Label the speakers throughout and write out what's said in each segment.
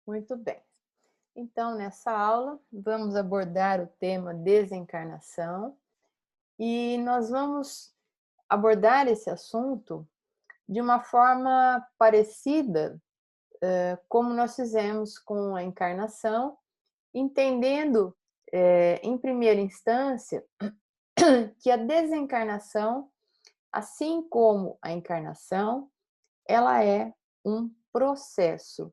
Speaker 1: Muito bem. Então, nessa aula, vamos abordar o tema desencarnação e nós vamos abordar esse assunto de uma forma parecida, como nós fizemos com a encarnação, entendendo, em primeira instância, que a desencarnação, assim como a encarnação, ela é um processo.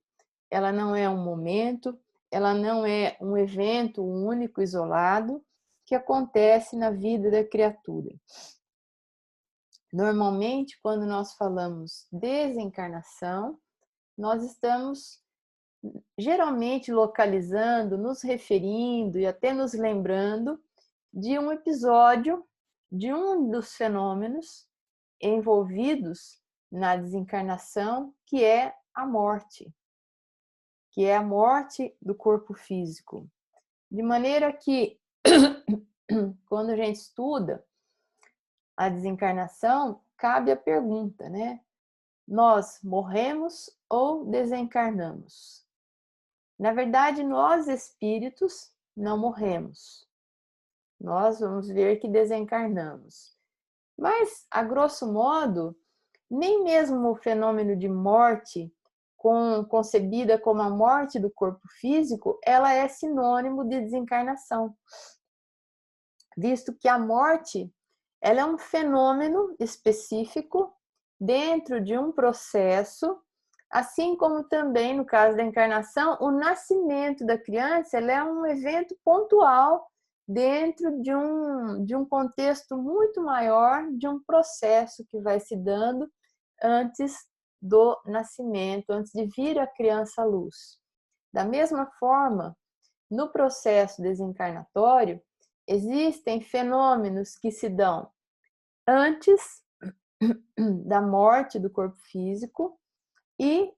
Speaker 1: Ela não é um momento, ela não é um evento único, isolado, que acontece na vida da criatura. Normalmente, quando nós falamos desencarnação, nós estamos geralmente localizando, nos referindo e até nos lembrando de um episódio, de um dos fenômenos envolvidos na desencarnação, que é a morte do corpo físico. De maneira que, quando a gente estuda a desencarnação, cabe a pergunta, né? Nós morremos ou desencarnamos? Na verdade, nós espíritos não morremos. Nós vamos ver que desencarnamos. Mas, a grosso modo, nem mesmo o fenômeno de morte, concebida como a morte do corpo físico, ela é sinônimo de desencarnação, visto que a morte ela é um fenômeno específico dentro de um processo, assim como também, no caso da encarnação, o nascimento da criança ela é um evento pontual dentro de um contexto muito maior, de um processo que vai se dando antes do nascimento, antes de vir a criança à luz. Da mesma forma, no processo desencarnatório, existem fenômenos que se dão antes da morte do corpo físico e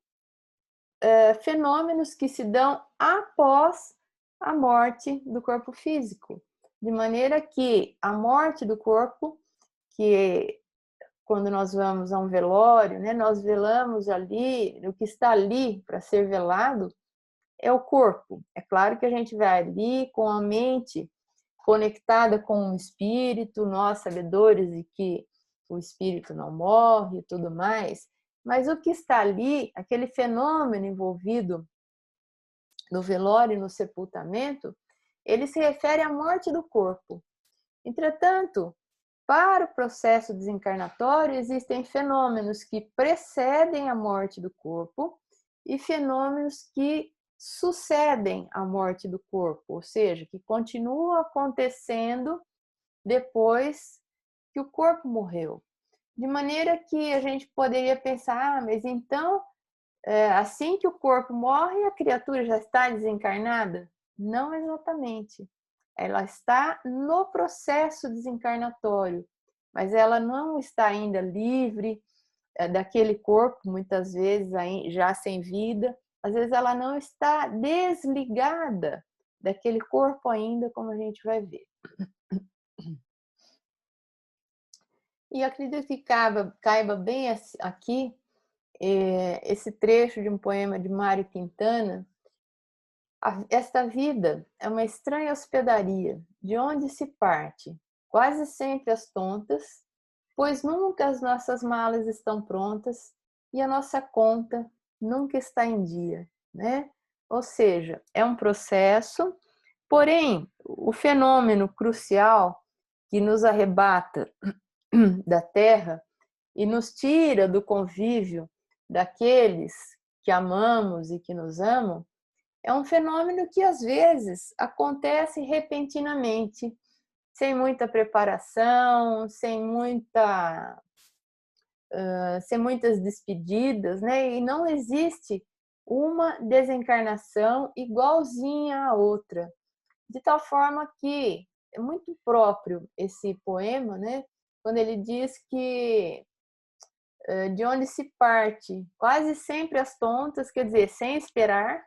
Speaker 1: fenômenos que se dão após a morte do corpo físico. De maneira que a morte do corpo, que quando nós vamos a um velório, né, nós velamos ali, o que está ali para ser velado é o corpo. É claro que a gente vai ali com a mente conectada com o espírito, nós sabedores de que o espírito não morre e tudo mais, mas o que está ali, aquele fenômeno envolvido no velório e no sepultamento, ele se refere à morte do corpo. Entretanto, para o processo desencarnatório, existem fenômenos que precedem a morte do corpo e fenômenos que sucedem a morte do corpo, ou seja, que continuam acontecendo depois que o corpo morreu. De maneira que a gente poderia pensar, mas então, assim que o corpo morre, a criatura já está desencarnada? Não exatamente. Ela está no processo desencarnatório, mas ela não está ainda livre daquele corpo, muitas vezes já sem vida. Às vezes ela não está desligada daquele corpo ainda, como a gente vai ver. E acredito que caiba bem aqui esse trecho de um poema de Mário Quintana. Esta vida é uma estranha hospedaria, de onde se parte, quase sempre às tontas, pois nunca as nossas malas estão prontas e a nossa conta nunca está em dia, né? Ou seja, é um processo, porém, o fenômeno crucial que nos arrebata da Terra e nos tira do convívio daqueles que amamos e que nos amam, é um fenômeno que às vezes acontece repentinamente, sem muita preparação, sem muitas despedidas, né? E não existe uma desencarnação igualzinha à outra, de tal forma que é muito próprio esse poema, né? Quando ele diz que de onde se parte, quase sempre às tontas, quer dizer, sem esperar,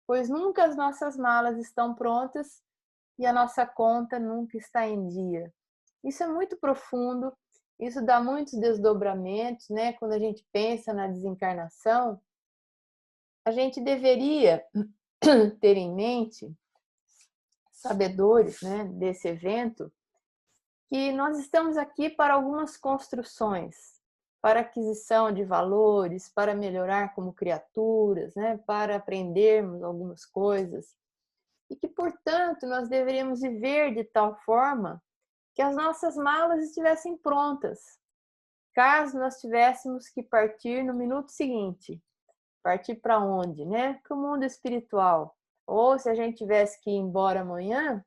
Speaker 1: pois nunca as nossas malas estão prontas e a nossa conta nunca está em dia. Isso é muito profundo, isso dá muitos desdobramentos, né? Quando a gente pensa na desencarnação, a gente deveria ter em mente, sabedores, né, desse evento, que nós estamos aqui para algumas construções, para aquisição de valores, para melhorar como criaturas, né, para aprendermos algumas coisas, e que, portanto, nós deveríamos viver de tal forma que as nossas malas estivessem prontas, caso nós tivéssemos que partir no minuto seguinte. Partir para onde, né? Para o mundo espiritual. Ou se a gente tivesse que ir embora amanhã,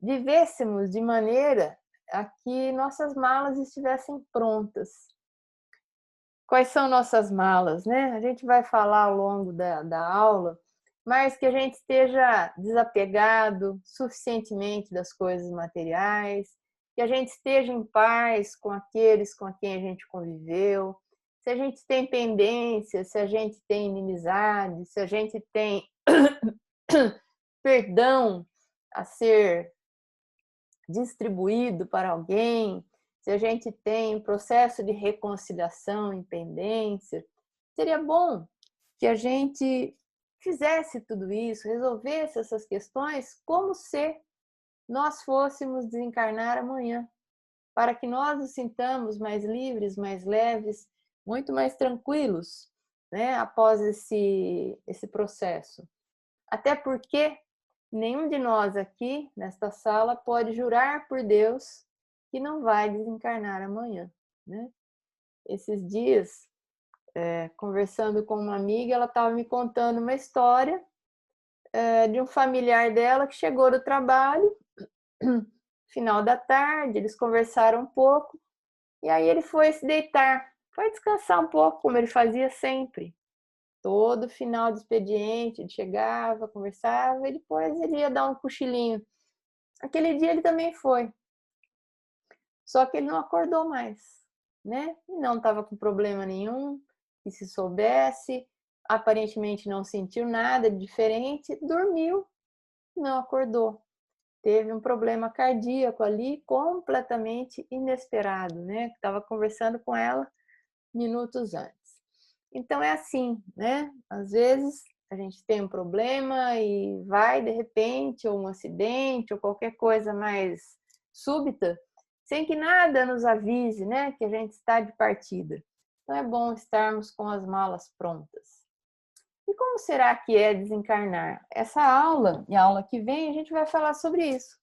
Speaker 1: vivêssemos de maneira a que nossas malas estivessem prontas. Quais são nossas malas, né? A gente vai falar ao longo da aula, mas que a gente esteja desapegado suficientemente das coisas materiais, que a gente esteja em paz com aqueles com quem a gente conviveu, se a gente tem pendência, se a gente tem inimizade, se a gente tem perdão a ser distribuído para alguém, se a gente tem processo de reconciliação em pendência, seria bom que a gente fizesse tudo isso, resolvesse essas questões como se nós fôssemos desencarnar amanhã, para que nós nos sintamos mais livres, mais leves, muito mais tranquilos, né, após esse processo. Até porque nenhum de nós aqui, nesta sala, pode jurar por Deus que não vai desencarnar amanhã, né? Esses dias, conversando com uma amiga, ela estava me contando uma história de um familiar dela que chegou do trabalho, final da tarde, eles conversaram um pouco, e aí ele foi se deitar, foi descansar um pouco, como ele fazia sempre. Todo final de expediente, ele chegava, conversava, e depois ele ia dar um cochilinho. Aquele dia ele também foi. Só que ele não acordou mais, né? E não estava com problema nenhum, que se soubesse, aparentemente não sentiu nada de diferente, dormiu, não acordou. Teve um problema cardíaco ali, completamente inesperado, né? Estava conversando com ela minutos antes. Então é assim, né? Às vezes a gente tem um problema e vai de repente, ou um acidente, ou qualquer coisa mais súbita, sem que nada nos avise, né, que a gente está de partida. Então é bom estarmos com as malas prontas. E como será que é desencarnar? Essa aula e a aula que vem a gente vai falar sobre isso,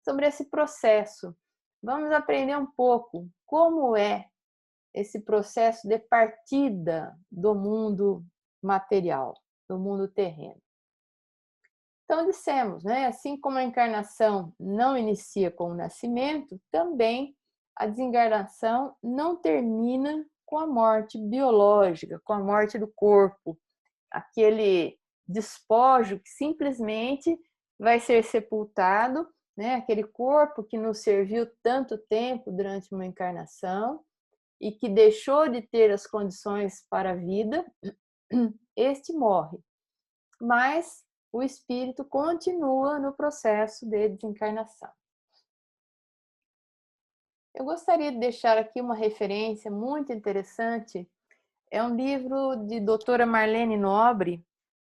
Speaker 1: sobre esse processo. Vamos aprender um pouco como é esse processo de partida do mundo material, do mundo terreno. Então, dissemos, né? Assim como a encarnação não inicia com o nascimento, também a desencarnação não termina com a morte biológica, com a morte do corpo, aquele despojo que simplesmente vai ser sepultado, né? Aquele corpo que nos serviu tanto tempo durante uma encarnação e que deixou de ter as condições para a vida, este morre. Mas o espírito continua no processo de desencarnação. Eu gostaria de deixar aqui uma referência muito interessante. É um livro de doutora Marlene Nobre,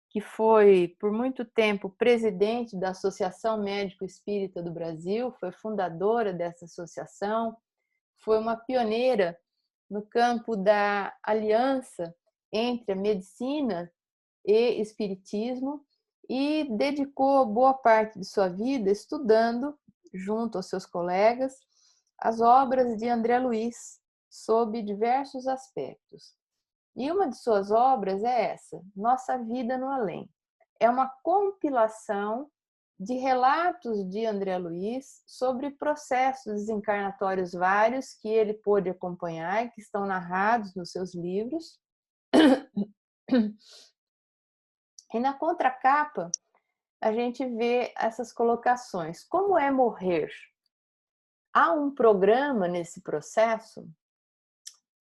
Speaker 1: que foi por muito tempo presidente da Associação Médico Espírita do Brasil, foi fundadora dessa associação, foi uma pioneira no campo da aliança entre a medicina e espiritismo e dedicou boa parte de sua vida estudando, junto aos seus colegas, as obras de André Luiz, sob diversos aspectos. E uma de suas obras é essa, Nossa Vida no Além. É uma compilação de relatos de André Luiz sobre processos desencarnatórios vários que ele pôde acompanhar e que estão narrados nos seus livros. E na contracapa, a gente vê essas colocações. Como é morrer? Há um programa nesse processo?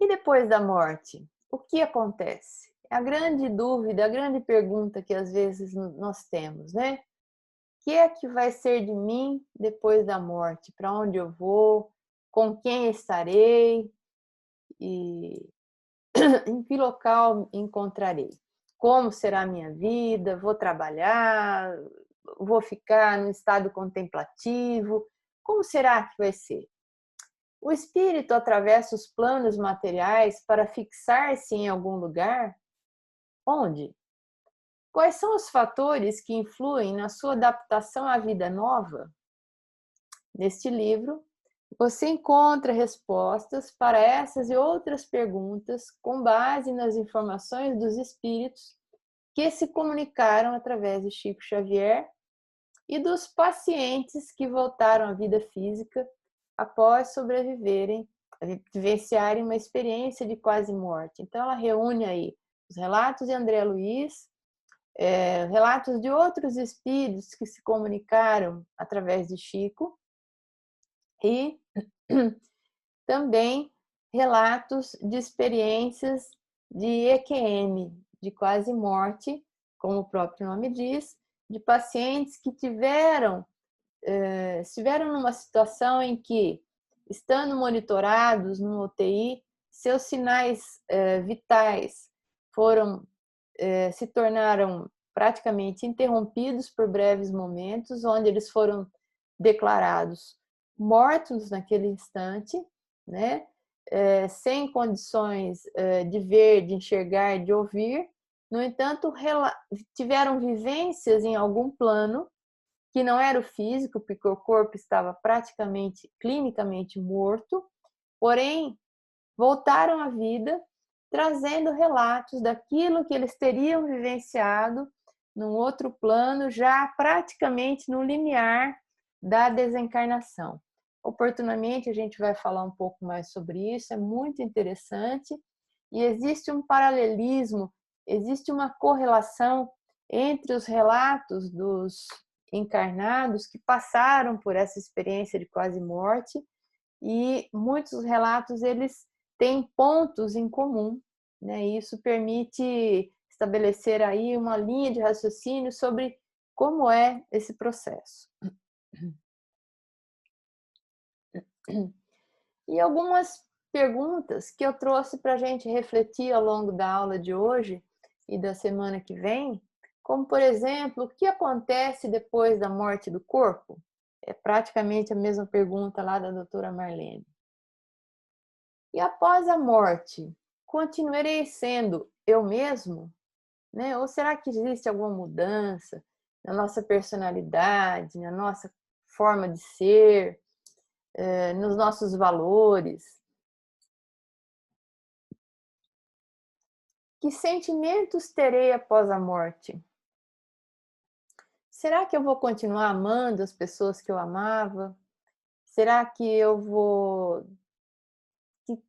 Speaker 1: E depois da morte, o que acontece? É a grande dúvida, a grande pergunta que às vezes nós temos, né? O que é que vai ser de mim depois da morte? Para onde eu vou? Com quem estarei? E em que local encontrarei? como será a minha vida, vou trabalhar, vou ficar no estado contemplativo, como será que vai ser? O espírito atravessa os planos materiais para fixar-se em algum lugar? Onde? Quais são os fatores que influem na sua adaptação à vida nova? Neste livro, você encontra respostas para essas e outras perguntas com base nas informações dos espíritos que se comunicaram através de Chico Xavier e dos pacientes que voltaram à vida física após vivenciarem uma experiência de quase morte. Então, ela reúne aí os relatos de André Luiz, relatos de outros espíritos que se comunicaram através de Chico e também relatos de experiências de EQM, de quase morte, como o próprio nome diz, de pacientes que estiveram numa situação em que, estando monitorados no UTI, seus sinais vitais se tornaram praticamente interrompidos por breves momentos, onde eles foram declarados mortos naquele instante, né? Sem condições de ver, de enxergar, de ouvir. No entanto, tiveram vivências em algum plano que não era o físico, porque o corpo estava praticamente clinicamente morto, porém voltaram à vida, trazendo relatos daquilo que eles teriam vivenciado num outro plano, já praticamente no limiar da desencarnação. Oportunamente a gente vai falar um pouco mais sobre isso, é muito interessante, e existe um paralelismo, existe uma correlação entre os relatos dos encarnados que passaram por essa experiência de quase morte, e muitos relatos eles têm pontos em comum, né? E isso permite estabelecer aí uma linha de raciocínio sobre como é esse processo. E algumas perguntas que eu trouxe para a gente refletir ao longo da aula de hoje e da semana que vem, como, por exemplo, o que acontece depois da morte do corpo? É praticamente a mesma pergunta lá da doutora Marlene. E após a morte, continuarei sendo eu mesmo? Né? Ou será que existe alguma mudança na nossa personalidade, na nossa forma de ser, nos nossos valores? Que sentimentos terei após a morte? Será que eu vou continuar amando as pessoas que eu amava? Será que eu vou...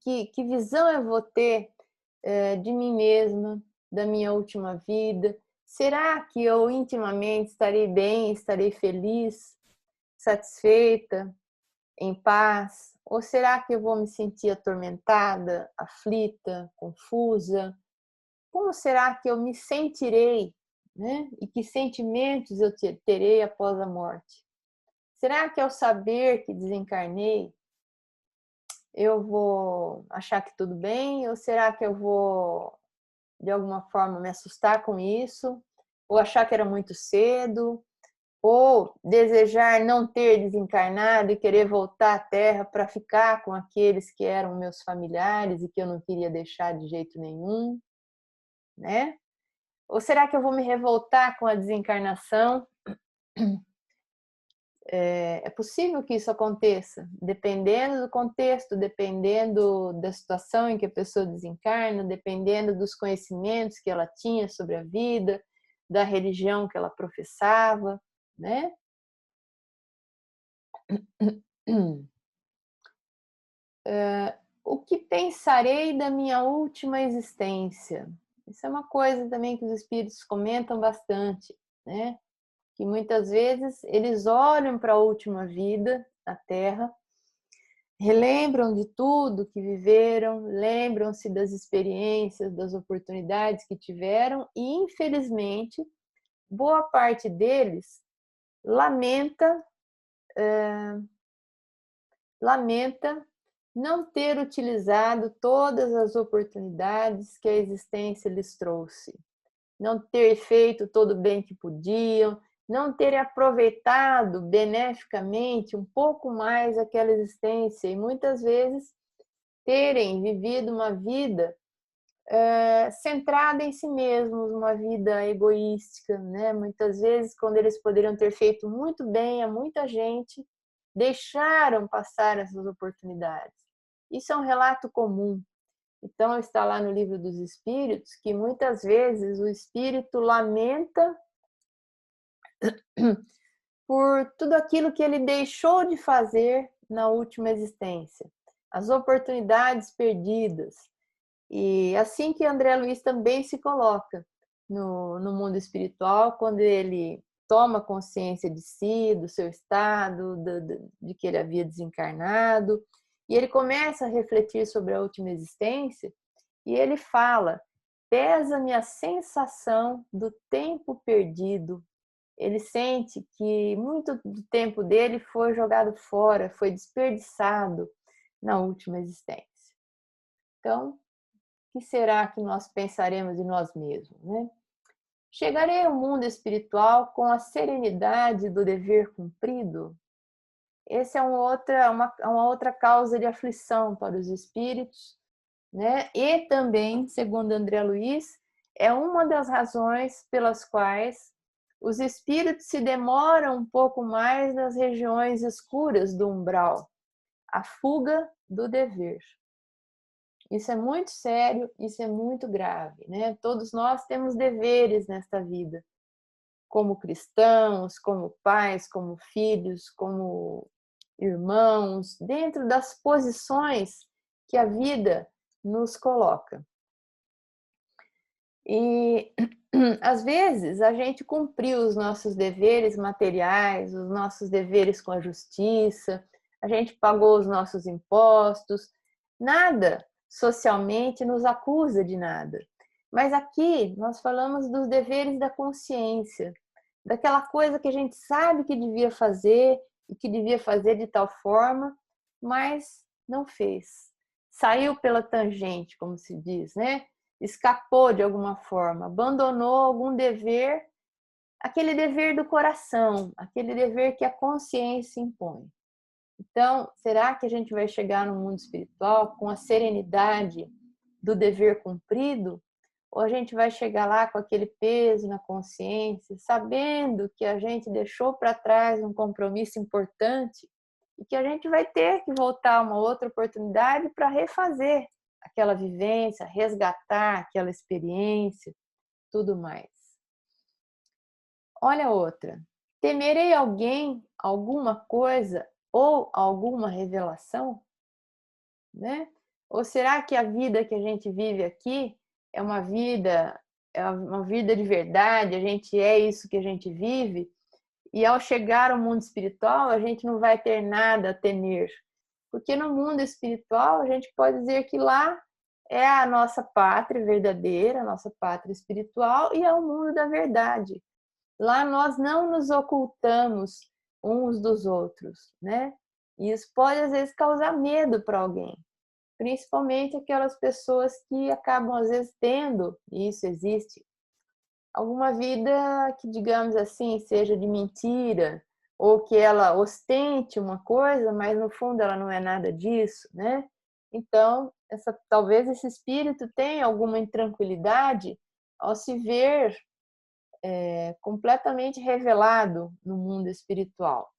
Speaker 1: Que visão eu vou ter de mim mesma, da minha última vida? Será que eu intimamente estarei bem, estarei feliz, satisfeita, em paz? Ou será que eu vou me sentir atormentada, aflita, confusa? Como será que eu me sentirei, né? E que sentimentos eu terei após a morte? Será que ao saber que desencarnei, eu vou achar que tudo bem? Ou será que eu vou, de alguma forma, me assustar com isso? Ou achar que era muito cedo? Ou desejar não ter desencarnado e querer voltar à Terra para ficar com aqueles que eram meus familiares e que eu não queria deixar de jeito nenhum, né? Ou será que eu vou me revoltar com a desencarnação? É possível que isso aconteça, dependendo do contexto, dependendo da situação em que a pessoa desencarna, dependendo dos conhecimentos que ela tinha sobre a vida, da religião que ela professava, né? O que pensarei da minha última existência? Isso é uma coisa também que os espíritos comentam bastante, né? Que muitas vezes eles olham para a última vida na Terra, relembram de tudo que viveram, lembram-se das experiências, das oportunidades que tiveram e, infelizmente, boa parte deles lamenta não ter utilizado todas as oportunidades que a existência lhes trouxe. não ter feito todo o bem que podiam, não terem aproveitado beneficamente um pouco mais aquela existência e muitas vezes terem vivido uma vida centrada em si mesmos, uma vida egoística, né? Muitas vezes, quando eles poderiam ter feito muito bem a muita gente, deixaram passar essas oportunidades. Isso é um relato comum. Então, está lá no Livro dos Espíritos que muitas vezes o espírito lamenta por tudo aquilo que ele deixou de fazer na última existência, as oportunidades perdidas. E assim que André Luiz também se coloca no mundo espiritual, quando ele toma consciência de si, do seu estado, de que ele havia desencarnado, e ele começa a refletir sobre a última existência, e ele fala: pesa-me a sensação do tempo perdido. Ele sente que muito do tempo dele foi jogado fora, foi desperdiçado na última existência. Então, o que será que nós pensaremos em nós mesmos, né? Chegarei ao mundo espiritual com a serenidade do dever cumprido? Essa é uma outra causa de aflição para os espíritos, né? E também, segundo André Luiz, é uma das razões pelas quais os espíritos se demoram um pouco mais nas regiões escuras do umbral, a fuga do dever. Isso é muito sério, isso é muito grave, né? Todos nós temos deveres nesta vida, como cristãos, como pais, como filhos, como irmãos, dentro das posições que a vida nos coloca. E às vezes a gente cumpriu os nossos deveres materiais, os nossos deveres com a justiça, a gente pagou os nossos impostos, nada socialmente nos acusa de nada. Mas aqui nós falamos dos deveres da consciência, daquela coisa que a gente sabe que devia fazer e que devia fazer de tal forma, mas não fez. Saiu pela tangente, como se diz, né? Escapou de alguma forma, abandonou algum dever, aquele dever do coração, aquele dever que a consciência impõe. Então, será que a gente vai chegar no mundo espiritual com a serenidade do dever cumprido? Ou a gente vai chegar lá com aquele peso na consciência, sabendo que a gente deixou para trás um compromisso importante e que a gente vai ter que voltar uma outra oportunidade para refazer aquela vivência, resgatar aquela experiência, tudo mais. Olha outra. Temerei alguém, alguma coisa ou alguma revelação? Né? Ou será que a vida que a gente vive aqui é uma vida de verdade, a gente é isso que a gente vive, e ao chegar ao mundo espiritual, a gente não vai ter nada a temer. Porque no mundo espiritual, a gente pode dizer que lá é a nossa pátria verdadeira, a nossa pátria espiritual, e é o mundo da verdade. Lá nós não nos ocultamos uns dos outros, né? E isso pode, às vezes, causar medo para alguém. Principalmente aquelas pessoas que acabam, às vezes, tendo, e isso existe, alguma vida que, digamos assim, seja de mentira, ou que ela ostente uma coisa, mas no fundo ela não é nada disso, né? Então, talvez esse espírito tenha alguma intranquilidade ao se ver completamente revelado no mundo espiritual.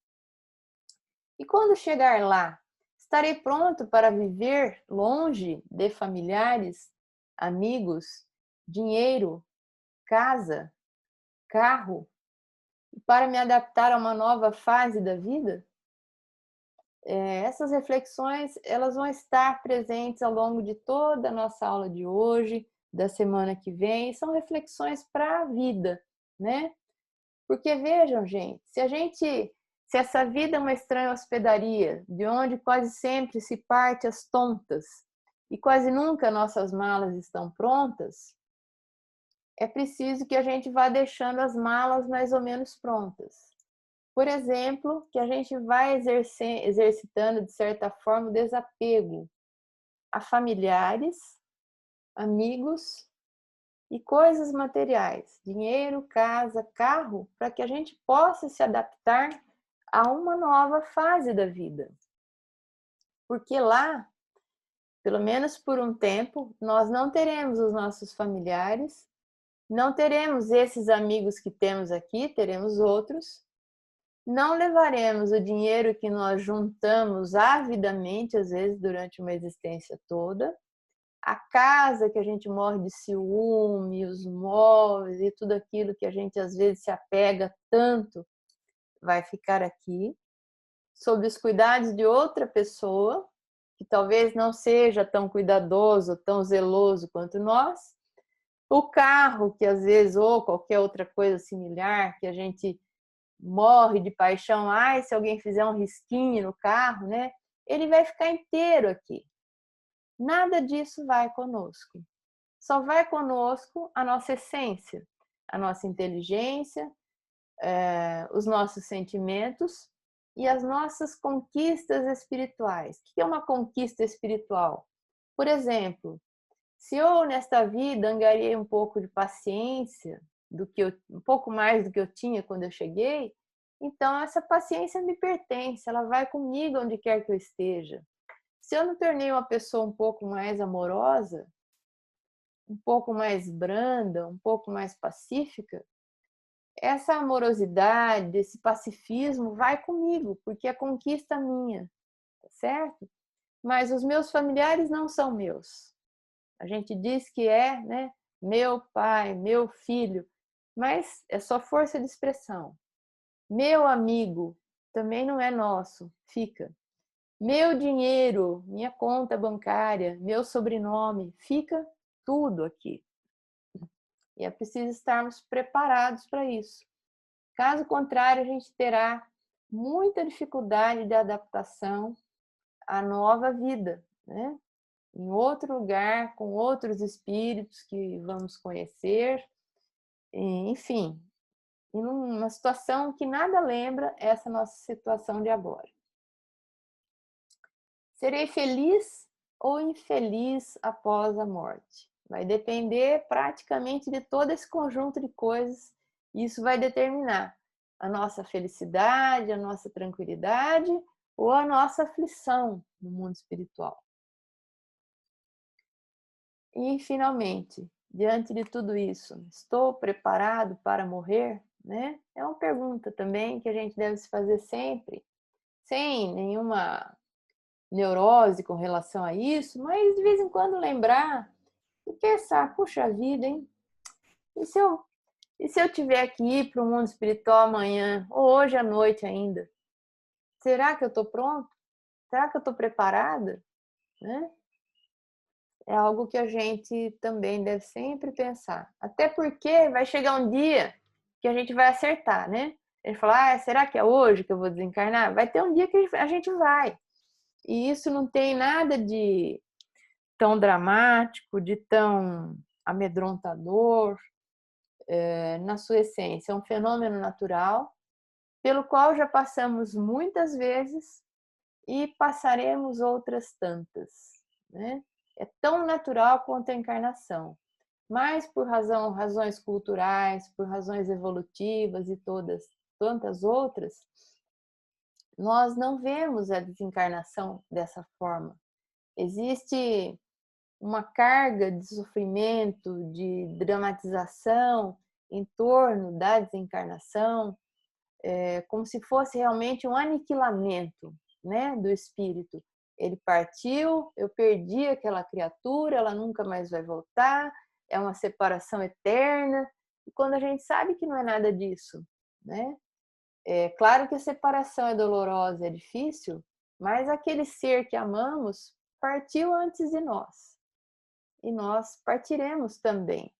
Speaker 1: E quando chegar lá, estarei pronto para viver longe de familiares, amigos, dinheiro, casa, carro, para me adaptar a uma nova fase da vida? Essas reflexões elas vão estar presentes ao longo de toda a nossa aula de hoje, da semana que vem, são reflexões para a vida, né? Porque vejam, gente, se essa vida é uma estranha hospedaria, de onde quase sempre se parte às tontas e quase nunca nossas malas estão prontas, é preciso que a gente vá deixando as malas mais ou menos prontas. Por exemplo, que a gente vai exercitando, de certa forma, o desapego a familiares, amigos e coisas materiais, dinheiro, casa, carro, para que a gente possa se adaptar a uma nova fase da vida. Porque lá, pelo menos por um tempo, nós não teremos os nossos familiares, não teremos esses amigos que temos aqui, teremos outros. Não levaremos o dinheiro que nós juntamos avidamente, às vezes, durante uma existência toda. A casa que a gente morre de ciúme, os móveis e tudo aquilo que a gente, às vezes, se apega tanto, vai ficar aqui, sob os cuidados de outra pessoa, que talvez não seja tão cuidadoso, tão zeloso quanto nós. O carro, que às vezes, ou qualquer outra coisa similar, que a gente morre de paixão, ai, se alguém fizer um risquinho no carro, né? Ele vai ficar inteiro aqui. Nada disso vai conosco. Só vai conosco a nossa essência, a nossa inteligência, os nossos sentimentos e as nossas conquistas espirituais. O que é uma conquista espiritual? Por exemplo, se eu nesta vida angariei um pouco de paciência, um pouco mais do que eu tinha quando eu cheguei, então essa paciência me pertence, ela vai comigo onde quer que eu esteja. Se eu me tornei uma pessoa um pouco mais amorosa, um pouco mais branda, um pouco mais pacífica, essa amorosidade, esse pacifismo vai comigo, porque é conquista minha, tá certo? Mas os meus familiares não são meus. A gente diz que é, né, meu pai, meu filho, mas é só força de expressão. Meu amigo também não é nosso, fica. Meu dinheiro, minha conta bancária, meu sobrenome, fica tudo aqui. E é preciso estarmos preparados para isso. Caso contrário, a gente terá muita dificuldade de adaptação à nova vida, né? Em outro lugar, com outros espíritos que vamos conhecer, enfim, em uma situação que nada lembra essa nossa situação de agora. Serei feliz ou infeliz após a morte? Vai depender praticamente de todo esse conjunto de coisas, e isso vai determinar a nossa felicidade, a nossa tranquilidade ou a nossa aflição no mundo espiritual. E, finalmente, diante de tudo isso, estou preparado para morrer? Né? É uma pergunta também que a gente deve se fazer sempre, sem nenhuma neurose com relação a isso, mas de vez em quando lembrar e pensar, puxa vida, hein? E se eu tiver que ir para o mundo espiritual amanhã, ou hoje à noite ainda? Será que eu estou pronto? Será que eu estou preparada? Né? É algo que a gente também deve sempre pensar. Até porque vai chegar um dia que a gente vai acertar, né? Ele fala, será que é hoje que eu vou desencarnar? Vai ter um dia que a gente vai. E isso não tem nada de tão dramático, de tão amedrontador, na sua essência. É um fenômeno natural, pelo qual já passamos muitas vezes e passaremos outras tantas, né? É tão natural quanto a encarnação, mas por razões culturais, por razões evolutivas e tantas outras, nós não vemos a desencarnação dessa forma. Existe uma carga de sofrimento, de dramatização em torno da desencarnação, como se fosse realmente um aniquilamento, né, do espírito. Ele partiu, eu perdi aquela criatura, ela nunca mais vai voltar, é uma separação eterna. E quando a gente sabe que não é nada disso, né? É claro que a separação é dolorosa, é difícil, mas aquele ser que amamos partiu antes de nós. E nós partiremos também.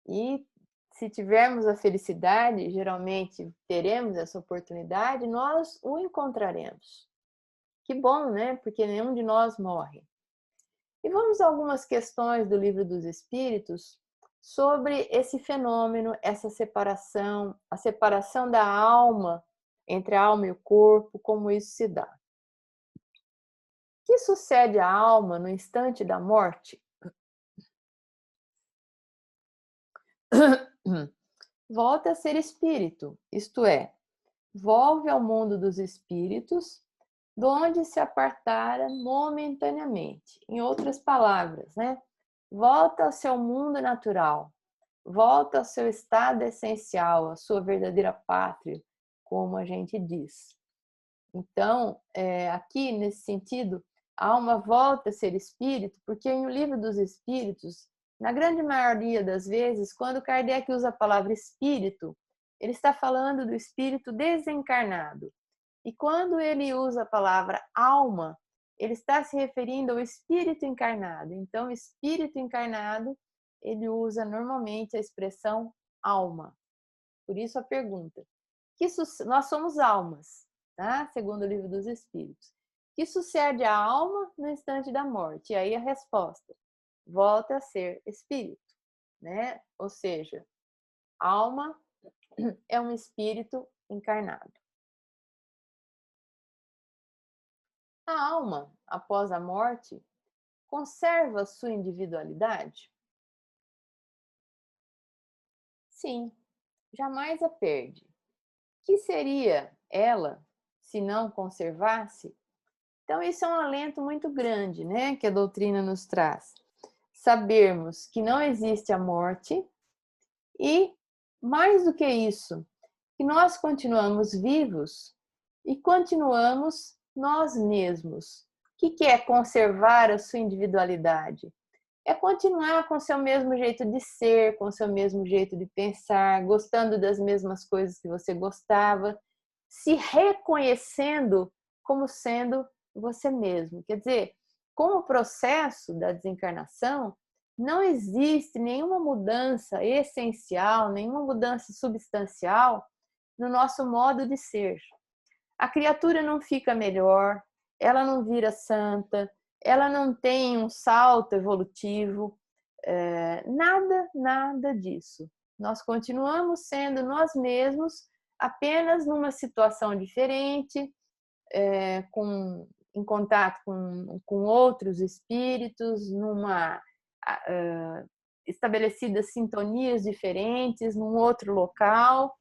Speaker 1: E se tivermos a felicidade, geralmente teremos essa oportunidade, nós o encontraremos. Que bom, né? Porque nenhum de nós morre. E vamos a algumas questões do Livro dos Espíritos sobre esse fenômeno, essa separação, a separação da alma, entre a alma e o corpo, como isso se dá. O que sucede à alma no instante da morte? volta a ser espírito, isto é, volve ao mundo dos espíritos, de onde se apartara momentaneamente. Em outras palavras, né? Volta ao seu mundo natural, volta ao seu estado essencial, à sua verdadeira pátria, como a gente diz. Então, aqui nesse sentido, a alma volta a ser espírito, porque no Livro dos Espíritos, na grande maioria das vezes, quando Kardec usa a palavra espírito, ele está falando do espírito desencarnado. E quando ele usa a palavra alma, ele está se referindo ao espírito encarnado. Então, espírito encarnado, ele usa normalmente a expressão alma. Por isso a pergunta: nós somos almas, tá? Segundo o Livro dos Espíritos. Que sucede à alma no instante da morte? E aí a resposta: volta a ser espírito, né? Ou seja, alma é um espírito encarnado. A alma, após a morte, conserva sua individualidade? Sim, jamais a perde. Que seria ela se não conservasse? Então, isso é um alento muito grande, né, que a doutrina nos traz. Sabermos que não existe a morte e, mais do que isso, que nós continuamos vivos e continuamos nós mesmos. O que é conservar a sua individualidade? É continuar com o seu mesmo jeito de ser, com o seu mesmo jeito de pensar, gostando das mesmas coisas que você gostava, se reconhecendo como sendo você mesmo. Quer dizer, com o processo da desencarnação, não existe nenhuma mudança essencial, nenhuma mudança substancial no nosso modo de ser. A criatura não fica melhor, ela não vira santa, ela não tem um salto evolutivo, nada disso. Nós continuamos sendo nós mesmos, apenas numa situação diferente, em contato com outros espíritos, estabelecidas sintonias diferentes, num outro local,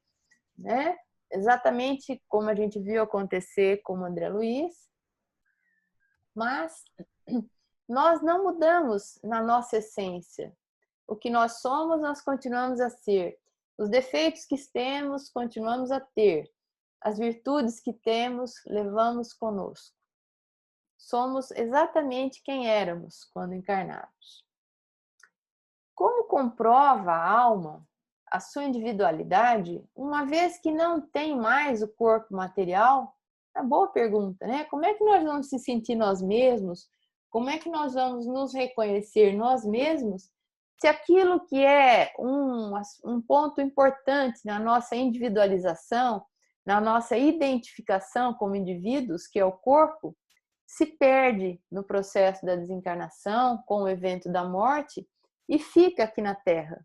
Speaker 1: né? Exatamente como a gente viu acontecer com o André Luiz, mas nós não mudamos na nossa essência. O que nós somos, nós continuamos a ser. Os defeitos que temos, continuamos a ter. As virtudes que temos, levamos conosco. Somos exatamente quem éramos quando encarnados. Como comprova a alma a sua individualidade, uma vez que não tem mais o corpo material? É uma boa pergunta, né? Como é que nós vamos se sentir nós mesmos? Como é que nós vamos nos reconhecer nós mesmos se aquilo que é um ponto importante na nossa individualização, na nossa identificação como indivíduos, que é o corpo, se perde no processo da desencarnação, com o evento da morte, e fica aqui na Terra?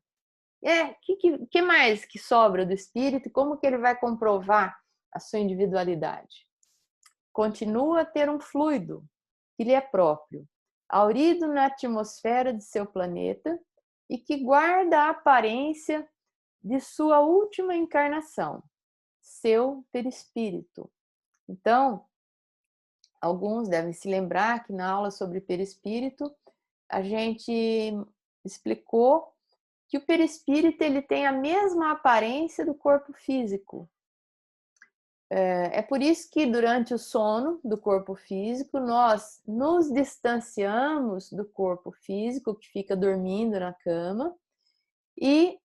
Speaker 1: Que mais que sobra do espírito? Como que ele vai comprovar a sua individualidade? Continua a ter um fluido que lhe é próprio, aurido na atmosfera de seu planeta e que guarda a aparência de sua última encarnação, seu perispírito. Então, alguns devem se lembrar que na aula sobre perispírito a gente explicou que o perispírito ele tem a mesma aparência do corpo físico. É por isso que durante o sono do corpo físico nós nos distanciamos do corpo físico que fica dormindo na cama e,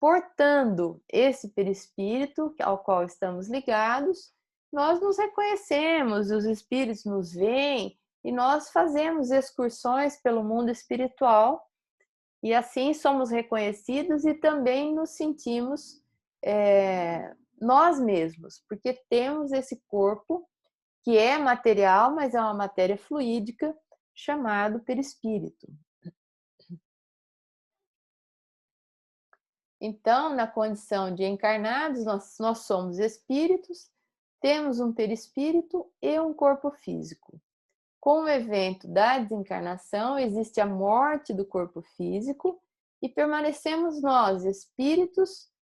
Speaker 1: portando esse perispírito ao qual estamos ligados, nós nos reconhecemos, os espíritos nos veem e nós fazemos excursões pelo mundo espiritual. E assim somos reconhecidos e também nos sentimos nós mesmos, porque temos esse corpo que é material, mas é uma matéria fluídica, chamado perispírito. Então, na condição de encarnados, nós somos espíritos, temos um perispírito e um corpo físico. Com o evento da desencarnação, existe a morte do corpo físico e permanecemos nós, espíritos,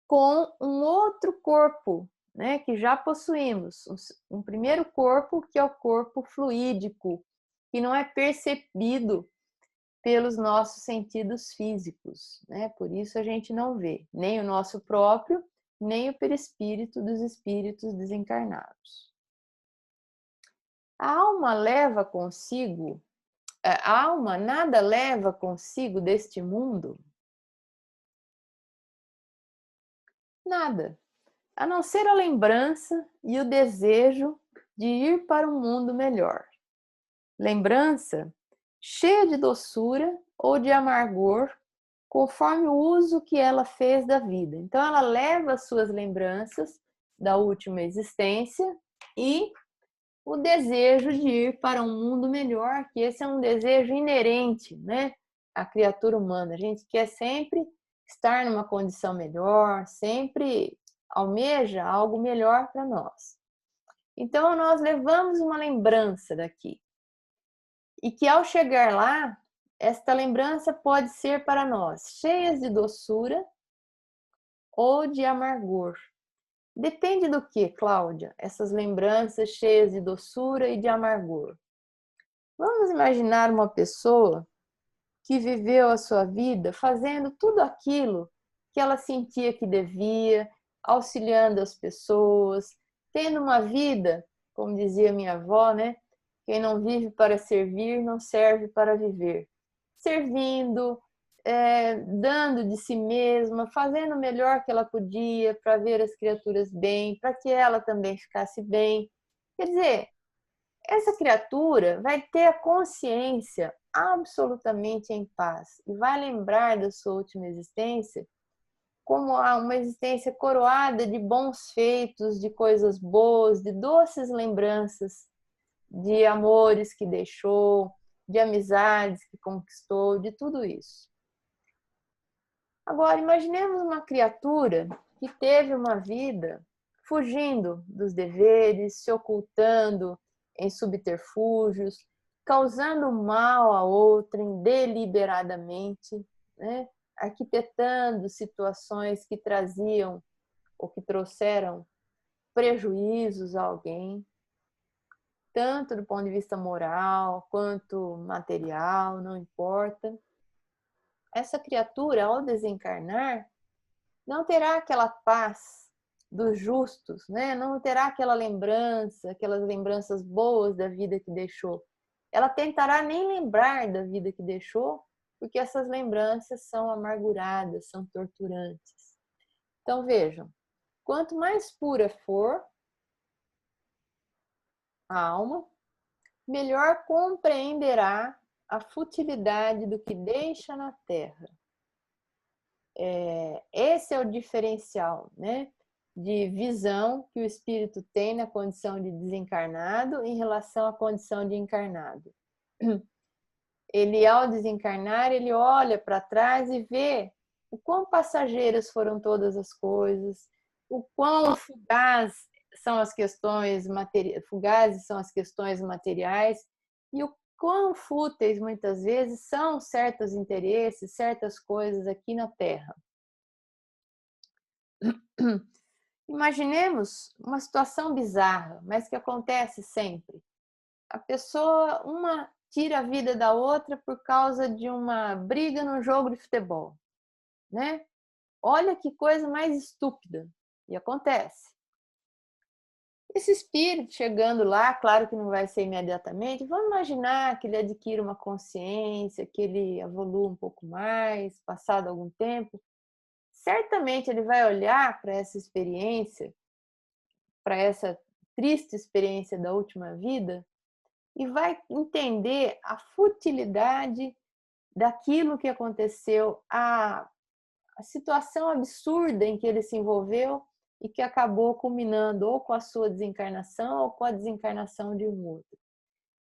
Speaker 1: com um outro corpo, né, que já possuímos. Um primeiro corpo, que é o corpo fluídico, que não é percebido pelos nossos sentidos físicos, né? Por isso a gente não vê nem o nosso próprio, nem o perispírito dos espíritos desencarnados. A alma leva consigo, a alma nada leva consigo deste mundo? Nada, a não ser a lembrança e o desejo de ir para um mundo melhor. Lembrança cheia de doçura ou de amargor, conforme o uso que ela fez da vida. Então, ela leva as suas lembranças da última existência e o desejo de ir para um mundo melhor, que esse é um desejo inerente, né, à criatura humana. A gente quer sempre estar numa condição melhor, sempre almeja algo melhor para nós. Então, nós levamos uma lembrança daqui. E que ao chegar lá, esta lembrança pode ser para nós cheias de doçura ou de amargor. Depende do que, Cláudia? Essas lembranças cheias de doçura e de amargor. Vamos imaginar uma pessoa que viveu a sua vida fazendo tudo aquilo que ela sentia que devia, auxiliando as pessoas, tendo uma vida, como dizia minha avó, né? Quem não vive para servir, não serve para viver. Servindo, dando de si mesma, fazendo o melhor que ela podia para ver as criaturas bem, para que ela também ficasse bem. Quer dizer, essa criatura vai ter a consciência absolutamente em paz e vai lembrar da sua última existência como uma existência coroada de bons feitos, de coisas boas, de doces lembranças, de amores que deixou, de amizades que conquistou, de tudo isso. Agora, imaginemos uma criatura que teve uma vida fugindo dos deveres, se ocultando em subterfúgios, causando mal a outrem deliberadamente, né? Arquitetando situações que traziam ou que trouxeram prejuízos a alguém, tanto do ponto de vista moral quanto material, não importa. Essa criatura, ao desencarnar, não terá aquela paz dos justos, né? Não terá aquela lembrança, aquelas lembranças boas da vida que deixou. Ela tentará nem lembrar da vida que deixou, porque essas lembranças são amarguradas, são torturantes. Então vejam, quanto mais pura for a alma, melhor compreenderá a futilidade do que deixa na terra. Esse é o diferencial, né, de visão que o espírito tem na condição de desencarnado em relação à condição de encarnado. Ele, ao desencarnar, ele olha para trás e vê o quão passageiras foram todas as coisas, o quão fugazes são as questões materiais e o quão fúteis muitas vezes são certos interesses, certas coisas aqui na Terra. Imaginemos uma situação bizarra, mas que acontece sempre. A pessoa, uma tira a vida da outra por causa de uma briga no jogo de futebol, né? Olha que coisa mais estúpida. E acontece. Esse espírito chegando lá, claro que não vai ser imediatamente, vamos imaginar que ele adquire uma consciência, que ele evolua um pouco mais, passado algum tempo. Certamente ele vai olhar para essa experiência, para essa triste experiência da última vida, e vai entender a futilidade daquilo que aconteceu, a situação absurda em que ele se envolveu e que acabou culminando ou com a sua desencarnação ou com a desencarnação de um outro.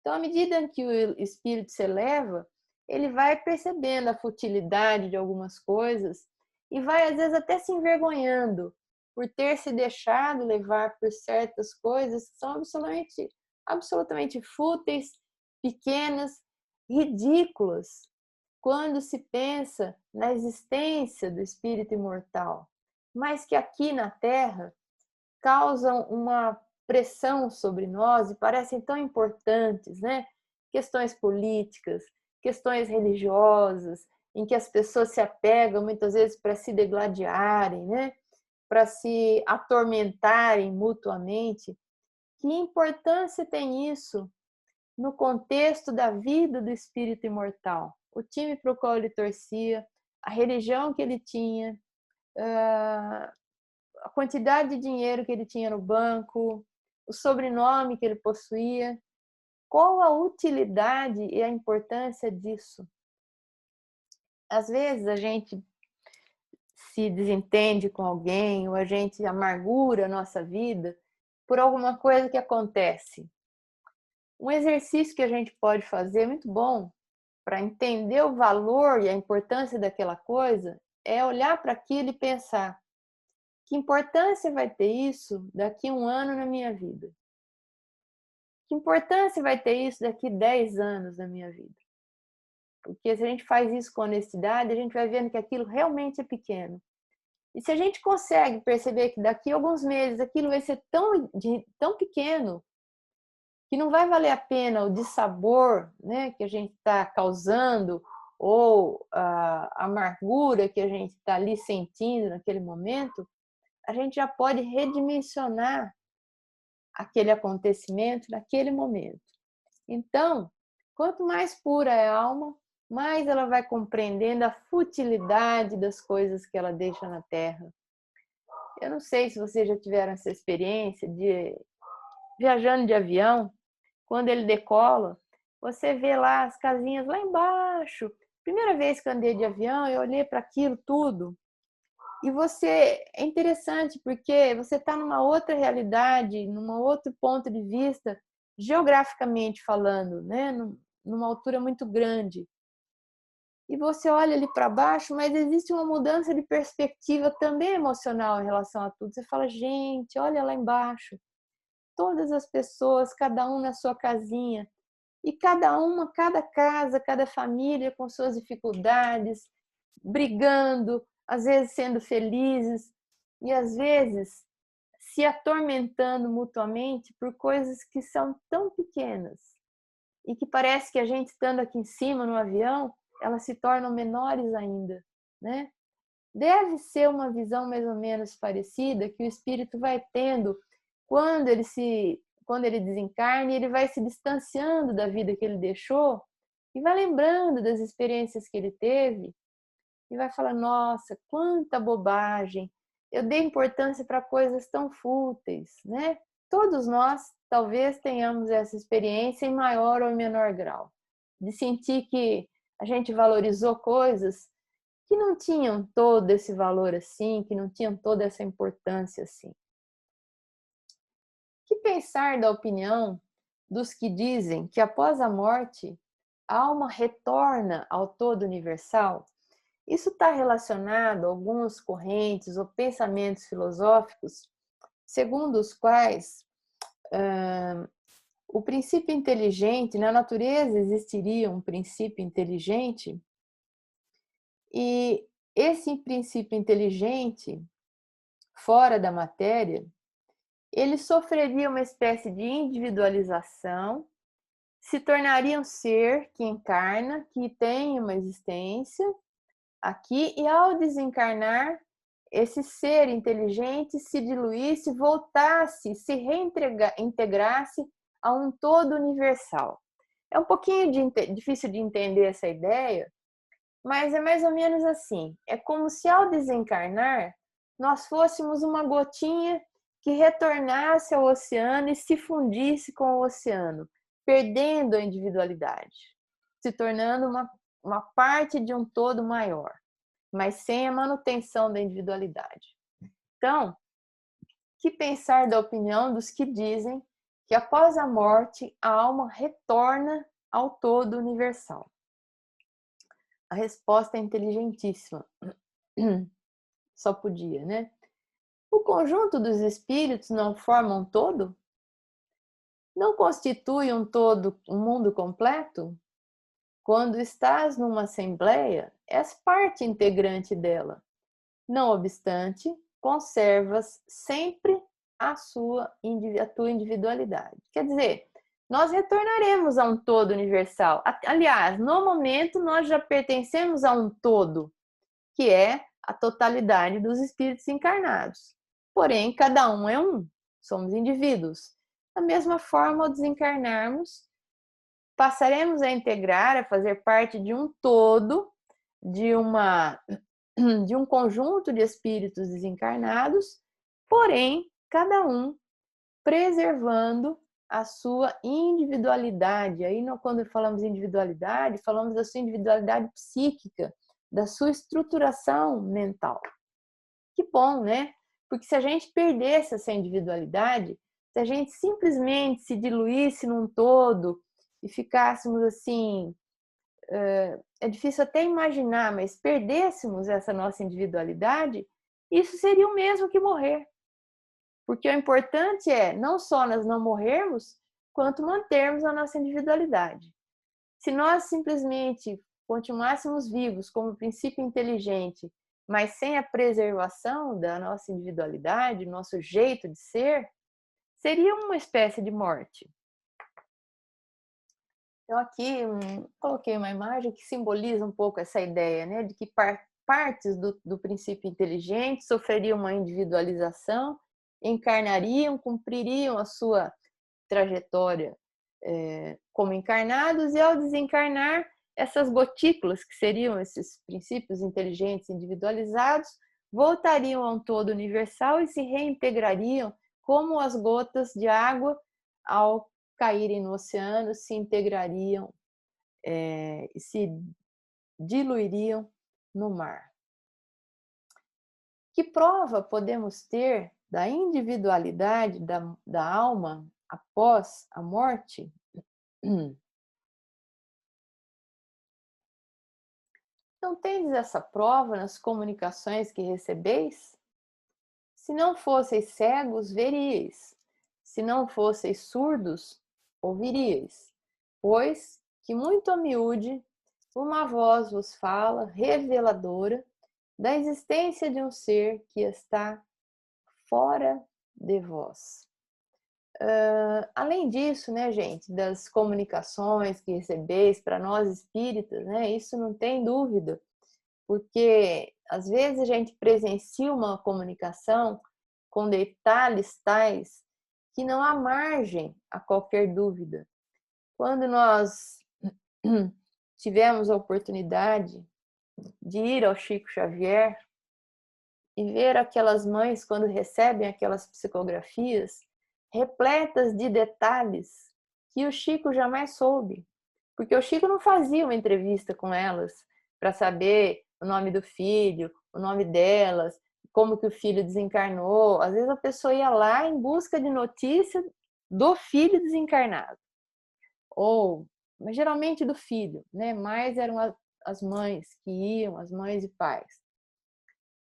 Speaker 1: Então, à medida em que o espírito se eleva, ele vai percebendo a futilidade de algumas coisas e vai, às vezes, até se envergonhando por ter se deixado levar por certas coisas que são absolutamente fúteis, pequenas, ridículas, quando se pensa na existência do espírito imortal, mas que aqui na Terra causam uma pressão sobre nós e parecem tão importantes, né? Questões políticas, questões religiosas, em que as pessoas se apegam muitas vezes para se degladiarem, né? Para se atormentarem mutuamente. Que importância tem isso no contexto da vida do espírito imortal? O time para o qual ele torcia, a religião que ele tinha, a quantidade de dinheiro que ele tinha no banco, o sobrenome que ele possuía. Qual a utilidade e a importância disso? Às vezes a gente se desentende com alguém ou a gente amargura a nossa vida por alguma coisa que acontece. Um exercício que a gente pode fazer muito bom para entender o valor e a importância daquela coisa é olhar para aquilo e pensar: que importância vai ter isso daqui a 1 ano na minha vida? Que importância vai ter isso daqui 10 anos na minha vida? Porque se a gente faz isso com honestidade, a gente vai vendo que aquilo realmente é pequeno. E se a gente consegue perceber que daqui a alguns meses aquilo vai ser tão pequeno que não vai valer a pena o dissabor, né, que a gente está causando ou a amargura que a gente está ali sentindo naquele momento, a gente já pode redimensionar aquele acontecimento naquele momento. Então, quanto mais pura é a alma, mais ela vai compreendendo a futilidade das coisas que ela deixa na Terra. Eu não sei se vocês já tiveram essa experiência de viajando de avião, quando ele decola, você vê lá as casinhas lá embaixo. Primeira vez que eu andei de avião, eu olhei para aquilo tudo. E é interessante porque você está numa outra realidade, num outro ponto de vista, geograficamente falando, né? Numa altura muito grande. E você olha ali para baixo, mas existe uma mudança de perspectiva também emocional em relação a tudo. Você fala, gente, olha lá embaixo, todas as pessoas, cada um na sua casinha, e cada casa, cada família com suas dificuldades, brigando, às vezes sendo felizes e às vezes se atormentando mutuamente por coisas que são tão pequenas e que parece que a gente estando aqui em cima no avião, elas se tornam menores ainda, né? Deve ser uma visão mais ou menos parecida que o espírito vai tendo quando ele desencarna, ele vai se distanciando da vida que ele deixou e vai lembrando das experiências que ele teve e vai falar: nossa, quanta bobagem! Eu dei importância para coisas tão fúteis, né? Todos nós talvez tenhamos essa experiência em maior ou menor grau, de sentir que a gente valorizou coisas que não tinham todo esse valor assim, que não tinham toda essa importância assim. Que pensar da opinião dos que dizem que após a morte a alma retorna ao todo universal? Isso está relacionado a algumas correntes ou pensamentos filosóficos, segundo os quais o princípio inteligente, na natureza existiria um princípio inteligente, e esse princípio inteligente, fora da matéria, ele sofreria uma espécie de individualização, se tornaria um ser que encarna, que tem uma existência aqui, e ao desencarnar, esse ser inteligente se diluísse, voltasse, se reintegrasse a um todo universal. É um pouquinho difícil de entender essa ideia, mas é mais ou menos assim. É como se ao desencarnar, nós fôssemos uma gotinha que retornasse ao oceano e se fundisse com o oceano, perdendo a individualidade, se tornando uma parte de um todo maior, mas sem a manutenção da individualidade. Então, que pensar da opinião dos que dizem que após a morte a alma retorna ao todo universal? A resposta é inteligentíssima. Só podia, né? O conjunto dos espíritos não forma um todo? Não constitui um todo, um mundo completo? Quando estás numa assembleia, és parte integrante dela. Não obstante, conservas sempre a tua individualidade. Quer dizer, nós retornaremos a um todo universal. Aliás, no momento nós já pertencemos a um todo, que é a totalidade dos espíritos encarnados. Porém, cada um é um, somos indivíduos. Da mesma forma, ao desencarnarmos, passaremos a integrar, a fazer parte de um todo, de um conjunto de espíritos desencarnados, porém, cada um preservando a sua individualidade. Aí, quando falamos em individualidade, falamos da sua individualidade psíquica, da sua estruturação mental. Que bom, né? Porque se a gente perdesse essa individualidade, se a gente simplesmente se diluísse num todo e ficássemos assim, é difícil até imaginar, mas perdêssemos essa nossa individualidade, isso seria o mesmo que morrer. Porque o importante é não só nós não morrermos, quanto mantermos a nossa individualidade. Se nós simplesmente continuássemos vivos como princípio inteligente, mas sem a preservação da nossa individualidade, nosso jeito de ser, seria uma espécie de morte. Então aqui coloquei uma imagem que simboliza um pouco essa ideia, né, de que partes do princípio inteligente sofreriam uma individualização, encarnariam, cumpririam a sua trajetória como encarnados, e ao desencarnar, essas gotículas, que seriam esses princípios inteligentes individualizados, voltariam a um todo universal e se reintegrariam como as gotas de água ao caírem no oceano, se integrariam e se diluiriam no mar. Que prova podemos ter da individualidade da alma após a morte? Não tendes essa prova nas comunicações que recebeis? Se não fosseis cegos, veríeis. Se não fosseis surdos, ouviríeis. Pois que muito a miúde uma voz vos fala, reveladora, da existência de um ser que está fora de vós. Além disso, né, gente, das comunicações que recebeis para nós espíritas, né, isso não tem dúvida, porque às vezes a gente presencia uma comunicação com detalhes tais que não há margem a qualquer dúvida. Quando nós tivemos a oportunidade de ir ao Chico Xavier e ver aquelas mães quando recebem aquelas psicografias repletas de detalhes que o Chico jamais soube, porque o Chico não fazia uma entrevista com elas para saber o nome do filho, o nome delas, como que o filho desencarnou. Às vezes a pessoa ia lá em busca de notícia do filho desencarnado, mas geralmente do filho, né? Mais eram as mães que iam, as mães e pais.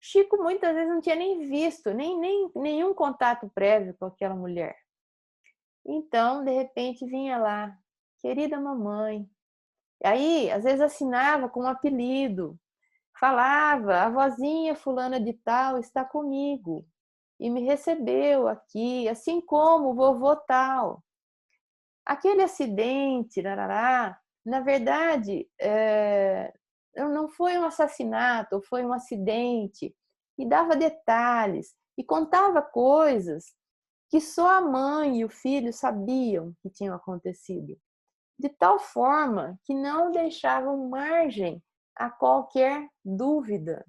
Speaker 1: Chico muitas vezes não tinha nem visto, nenhum contato prévio com aquela mulher. Então, de repente, vinha lá, querida mamãe. Aí, às vezes, assinava com um apelido, falava, a vozinha fulana de tal está comigo e me recebeu aqui, assim como o vovô tal. Aquele acidente, rarará, na verdade, não foi um assassinato, foi um acidente. E dava detalhes, e contava coisas que só a mãe e o filho sabiam que tinham acontecido. De tal forma que não deixavam margem a qualquer dúvida.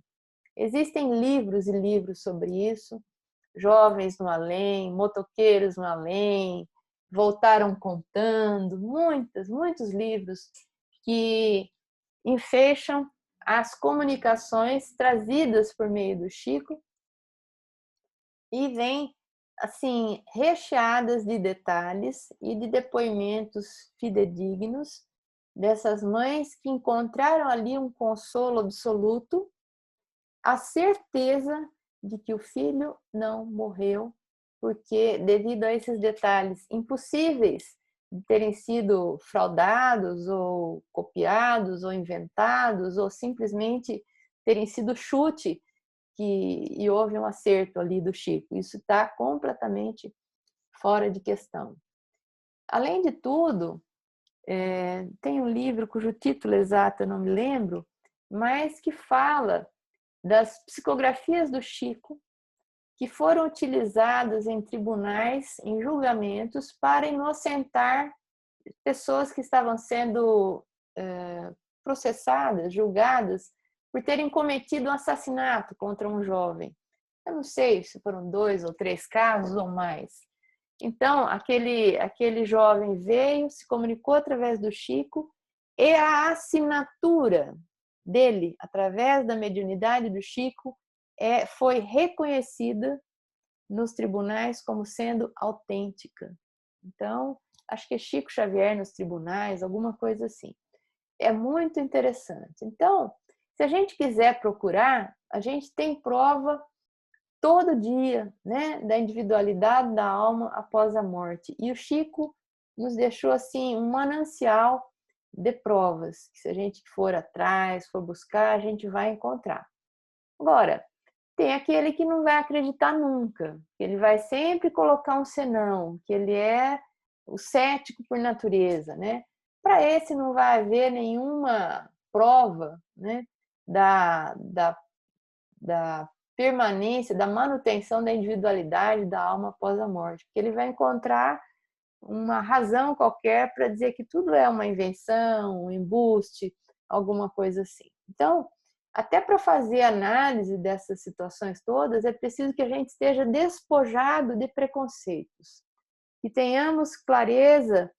Speaker 1: Existem livros e livros sobre isso. Jovens no além, motoqueiros no além, voltaram contando, muitos livros que enfecham as comunicações trazidas por meio do Chico e vêm assim recheadas de detalhes e de depoimentos fidedignos dessas mães que encontraram ali um consolo absoluto, a certeza de que o filho não morreu, porque devido a esses detalhes impossíveis terem sido fraudados, ou copiados, ou inventados, ou simplesmente terem sido chute e houve um acerto ali do Chico. Isso está completamente fora de questão. Além de tudo, tem um livro cujo título exato eu não me lembro, mas que fala das psicografias do Chico que foram utilizadas em tribunais, em julgamentos, para inocentar pessoas que estavam sendo processadas, julgadas, por terem cometido um assassinato contra um jovem. Eu não sei se foram 2 ou 3 casos ou mais. Então, aquele jovem veio, se comunicou através do Chico, e a assinatura dele, através da mediunidade do Chico, foi reconhecida nos tribunais como sendo autêntica. Então, acho que é Chico Xavier nos tribunais, alguma coisa assim. É muito interessante. Então, se a gente quiser procurar, a gente tem prova todo dia, né, da individualidade da alma após a morte. E o Chico nos deixou assim um manancial de provas, que se a gente for atrás, for buscar, a gente vai encontrar. Agora, tem aquele que não vai acreditar nunca, que ele vai sempre colocar um senão, que ele é o cético por natureza, né? Para esse não vai haver nenhuma prova, né, da permanência, da manutenção da individualidade da alma após a morte, porque ele vai encontrar uma razão qualquer para dizer que tudo é uma invenção, um embuste, alguma coisa assim. Então, até para fazer análise dessas situações todas, é preciso que a gente esteja despojado de preconceitos, que tenhamos clareza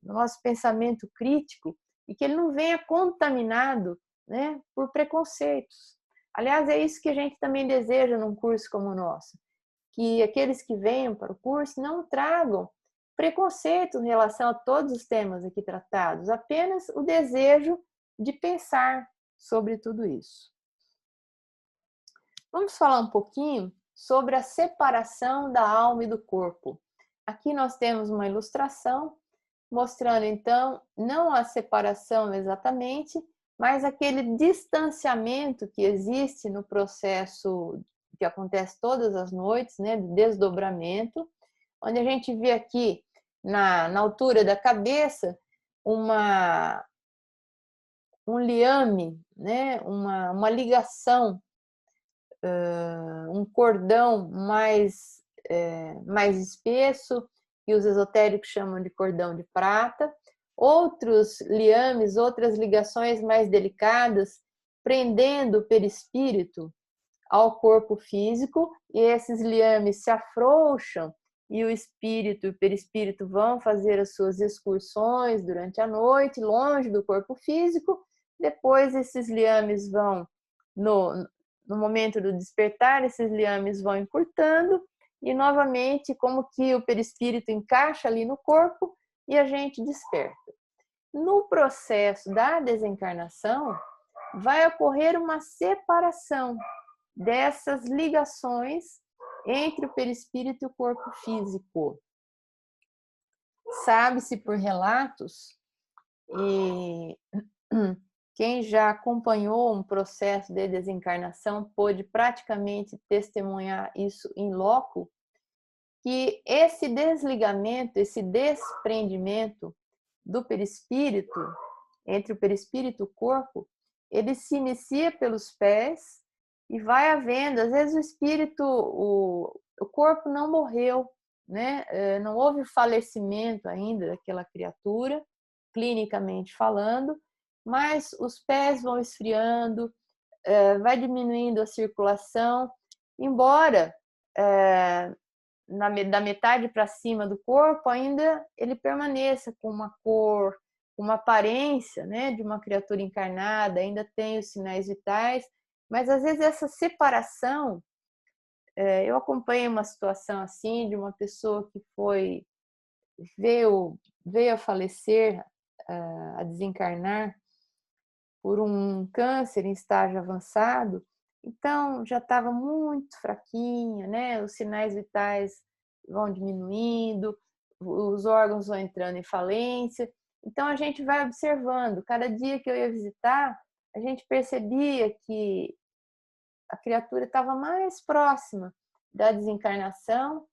Speaker 1: no nosso pensamento crítico e que ele não venha contaminado, né, por preconceitos. Aliás, é isso que a gente também deseja num curso como o nosso, que aqueles que venham para o curso não tragam preconceito em relação a todos os temas aqui tratados, apenas o desejo de pensar sobre tudo isso. Vamos falar um pouquinho sobre a separação da alma e do corpo. Aqui nós temos uma ilustração mostrando, então, não a separação exatamente, mas aquele distanciamento que existe no processo que acontece todas as noites, né, de desdobramento, onde a gente vê aqui, na altura da cabeça, um liame, né, uma ligação, um cordão mais espesso, que os esotéricos chamam de cordão de prata, outros liames, outras ligações mais delicadas, prendendo o perispírito ao corpo físico, e esses liames se afrouxam e o espírito e o perispírito vão fazer as suas excursões durante a noite, longe do corpo físico. Depois esses liames vão, no momento do despertar, esses liames vão encurtando e novamente como que o perispírito encaixa ali no corpo e a gente desperta. No processo da desencarnação, vai ocorrer uma separação dessas ligações entre o perispírito e o corpo físico. Sabe-se por relatos, e quem já acompanhou um processo de desencarnação pôde praticamente testemunhar isso in loco, que esse desligamento, esse desprendimento do perispírito, entre o perispírito e o corpo, ele se inicia pelos pés e vai havendo, às vezes o espírito, o corpo não morreu, né? Não houve falecimento ainda daquela criatura, clinicamente falando, mas os pés vão esfriando, vai diminuindo a circulação, embora da metade para cima do corpo ainda ele permaneça com uma cor, uma aparência, né, de uma criatura encarnada, ainda tem os sinais vitais, mas às vezes essa separação, eu acompanhei uma situação assim de uma pessoa que veio a falecer, a desencarnar por um câncer em estágio avançado, então já estava muito fraquinha, né, os sinais vitais vão diminuindo, os órgãos vão entrando em falência. Então a gente vai observando. Cada dia que eu ia visitar, a gente percebia que a criatura estava mais próxima da desencarnação,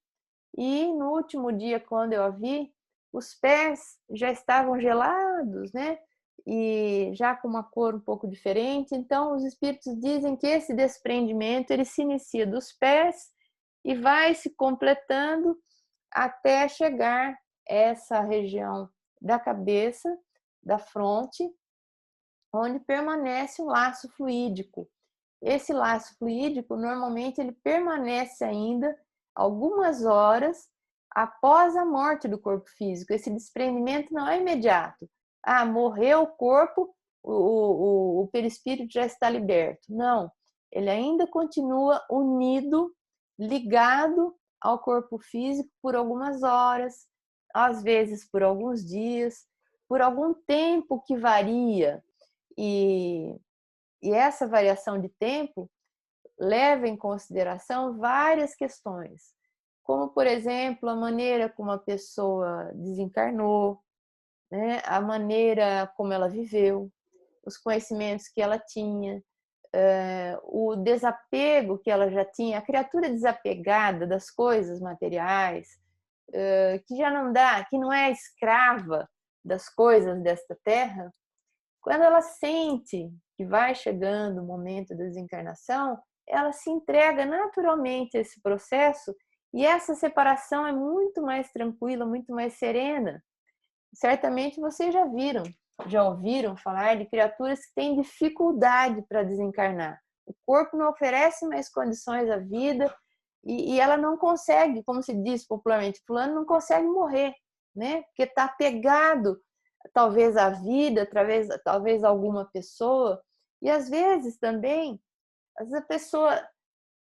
Speaker 1: e no último dia, quando eu a vi, os pés já estavam gelados, né? E já com uma cor um pouco diferente. Então, os espíritos dizem que esse desprendimento ele se inicia dos pés e vai se completando até chegar a essa região da cabeça, da fronte, onde permanece o laço fluídico. Esse laço fluídico, normalmente, ele permanece ainda algumas horas após a morte do corpo físico. Esse desprendimento não é imediato. Ah, morreu o corpo, o perispírito já está liberto. Não, ele ainda continua unido, ligado ao corpo físico por algumas horas, às vezes por alguns dias, por algum tempo que varia. E essa variação de tempo leva em consideração várias questões, como, por exemplo, a maneira como a pessoa desencarnou, né? A maneira como ela viveu, os conhecimentos que ela tinha, o desapego que ela já tinha, a criatura desapegada das coisas materiais, que já não dá, que não é escrava das coisas desta terra. Quando ela sente que vai chegando o momento da desencarnação, ela se entrega naturalmente a esse processo, e essa separação é muito mais tranquila, muito mais serena. Certamente vocês já ouviram falar de criaturas que têm dificuldade para desencarnar. O corpo não oferece mais condições à vida e ela não consegue, como se diz popularmente, fulano não consegue morrer, né? Porque está apegado talvez à vida, talvez a alguma pessoa. E às vezes também, às vezes a pessoa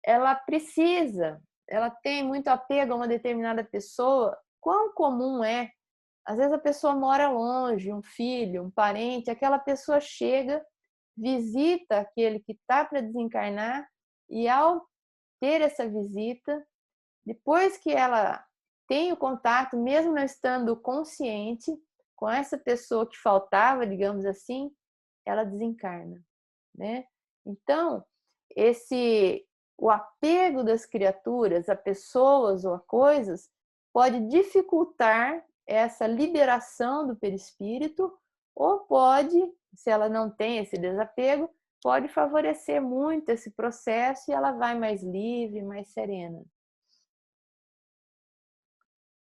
Speaker 1: ela precisa, ela tem muito apego a uma determinada pessoa. Quão comum é? Às vezes a pessoa mora longe, um filho, um parente, aquela pessoa chega, visita aquele que está para desencarnar, e ao ter essa visita, depois que ela tem o contato, mesmo não estando consciente, com essa pessoa que faltava, digamos assim, ela desencarna, né? Então, o apego das criaturas a pessoas ou a coisas pode dificultar essa liberação do perispírito, ou pode, se ela não tem esse desapego, pode favorecer muito esse processo e ela vai mais livre, mais serena.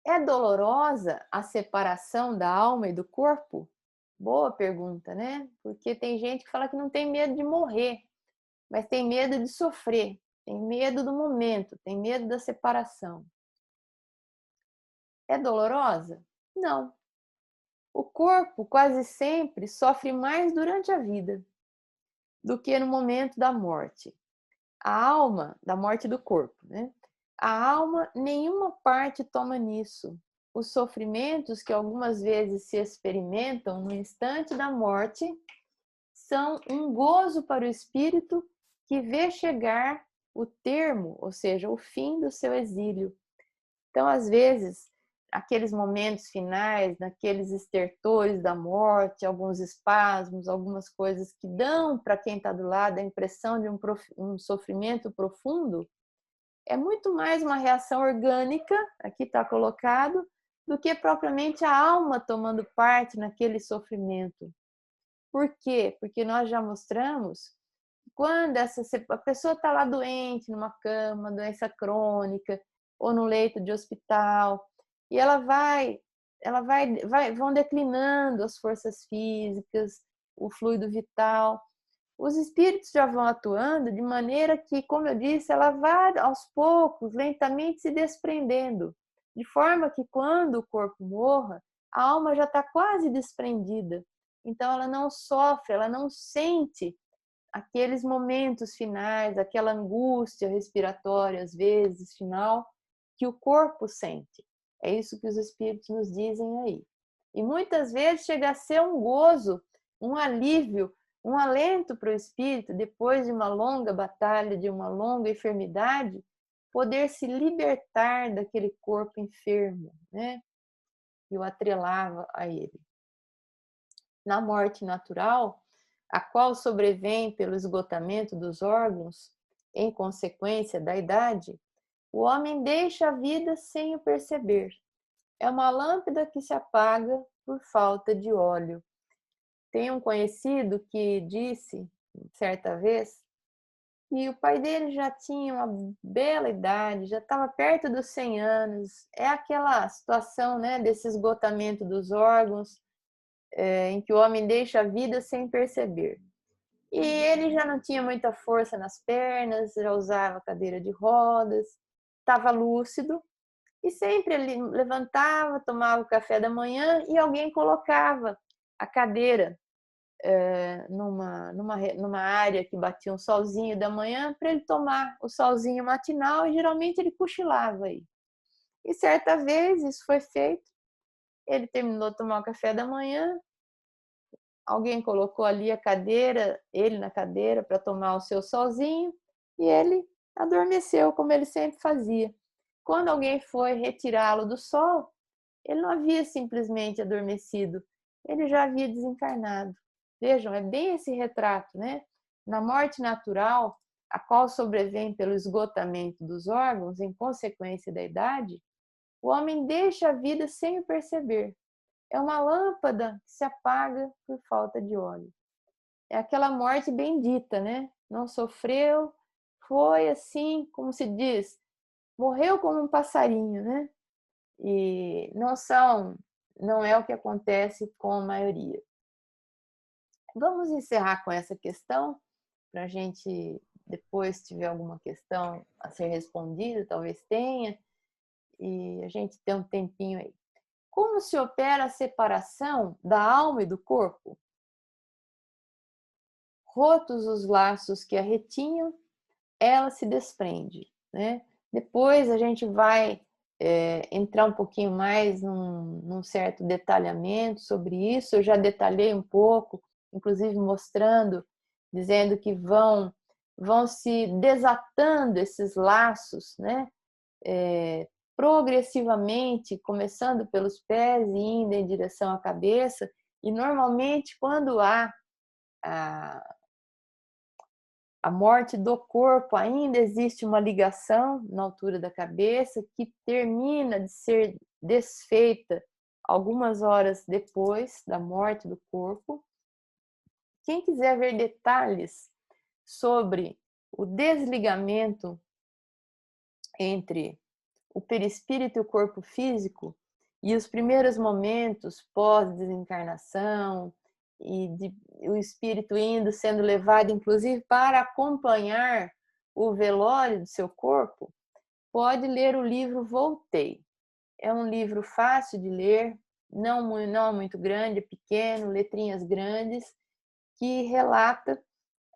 Speaker 1: É dolorosa a separação da alma e do corpo? Boa pergunta, né? Porque tem gente que fala que não tem medo de morrer, mas tem medo de sofrer, tem medo do momento, tem medo da separação. É dolorosa? Não. O corpo quase sempre sofre mais durante a vida do que no momento da morte. A alma, da morte do corpo, né? A alma, nenhuma parte toma nisso. Os sofrimentos que algumas vezes se experimentam no instante da morte são um gozo para o espírito que vê chegar o termo, ou seja, o fim do seu exílio. Então, às vezes, aqueles momentos finais, naqueles estertores da morte, alguns espasmos, algumas coisas que dão para quem está do lado a impressão de um sofrimento profundo, é muito mais uma reação orgânica, aqui está colocado, do que propriamente a alma tomando parte naquele sofrimento. Por quê? Porque nós já mostramos quando a pessoa está lá doente, numa cama, doença crônica, ou no leito de hospital, e vão declinando as forças físicas, o fluido vital. Os espíritos já vão atuando de maneira que, como eu disse, ela vai aos poucos, lentamente se desprendendo, de forma que quando o corpo morra, a alma já está quase desprendida. Então ela não sofre, ela não sente aqueles momentos finais, aquela angústia respiratória, às vezes, final, que o corpo sente. É isso que os espíritos nos dizem aí. E muitas vezes chega a ser um gozo, um alívio, um alento para o espírito, depois de uma longa batalha, de uma longa enfermidade, poder se libertar daquele corpo enfermo, né? Que o atrelava a ele. Na morte natural, a qual sobrevém pelo esgotamento dos órgãos, em consequência da idade, o homem deixa a vida sem o perceber. É uma lâmpada que se apaga por falta de óleo. Tem um conhecido que disse, certa vez, que o pai dele já tinha uma bela idade, já estava perto dos 100 anos. É aquela situação, né, desse esgotamento dos órgãos, em que o homem deixa a vida sem perceber. E ele já não tinha muita força nas pernas, já usava cadeira de rodas, estava lúcido, e sempre ele levantava, tomava o café da manhã e alguém colocava a cadeira numa área que batia um solzinho da manhã para ele tomar o solzinho matinal, e geralmente ele cochilava aí. E certa vez isso foi feito, ele terminou de tomar o café da manhã, alguém colocou ali a cadeira, ele na cadeira para tomar o seu solzinho, e ele adormeceu como ele sempre fazia. Quando alguém foi retirá-lo do sol, ele não havia simplesmente adormecido, ele já havia desencarnado. Vejam, é bem esse retrato, né? Na morte natural, a qual sobrevém pelo esgotamento dos órgãos em consequência da idade, o homem deixa a vida sem o perceber. É uma lâmpada que se apaga por falta de óleo. É aquela morte bendita, né? Não sofreu, foi assim, como se diz, morreu como um passarinho, né? E não é o que acontece com a maioria. Vamos encerrar com essa questão, para a gente, depois, se tiver alguma questão a ser respondida, talvez tenha, e a gente tem um tempinho aí. Como se opera a separação da alma e do corpo? Rotos os laços que a retinham, ela se desprende, né? Depois a gente vai entrar um pouquinho mais num certo detalhamento sobre isso. Eu já detalhei um pouco, inclusive mostrando, dizendo que vão se desatando esses laços, né? Progressivamente, começando pelos pés e indo em direção à cabeça. E normalmente, quando há a morte do corpo, ainda existe uma ligação na altura da cabeça que termina de ser desfeita algumas horas depois da morte do corpo. Quem quiser ver detalhes sobre o desligamento entre o perispírito e o corpo físico e os primeiros momentos pós-desencarnação, o espírito sendo levado, inclusive, para acompanhar o velório do seu corpo, pode ler o livro Voltei. É um livro fácil de ler, não é muito grande, é pequeno, letrinhas grandes, que relata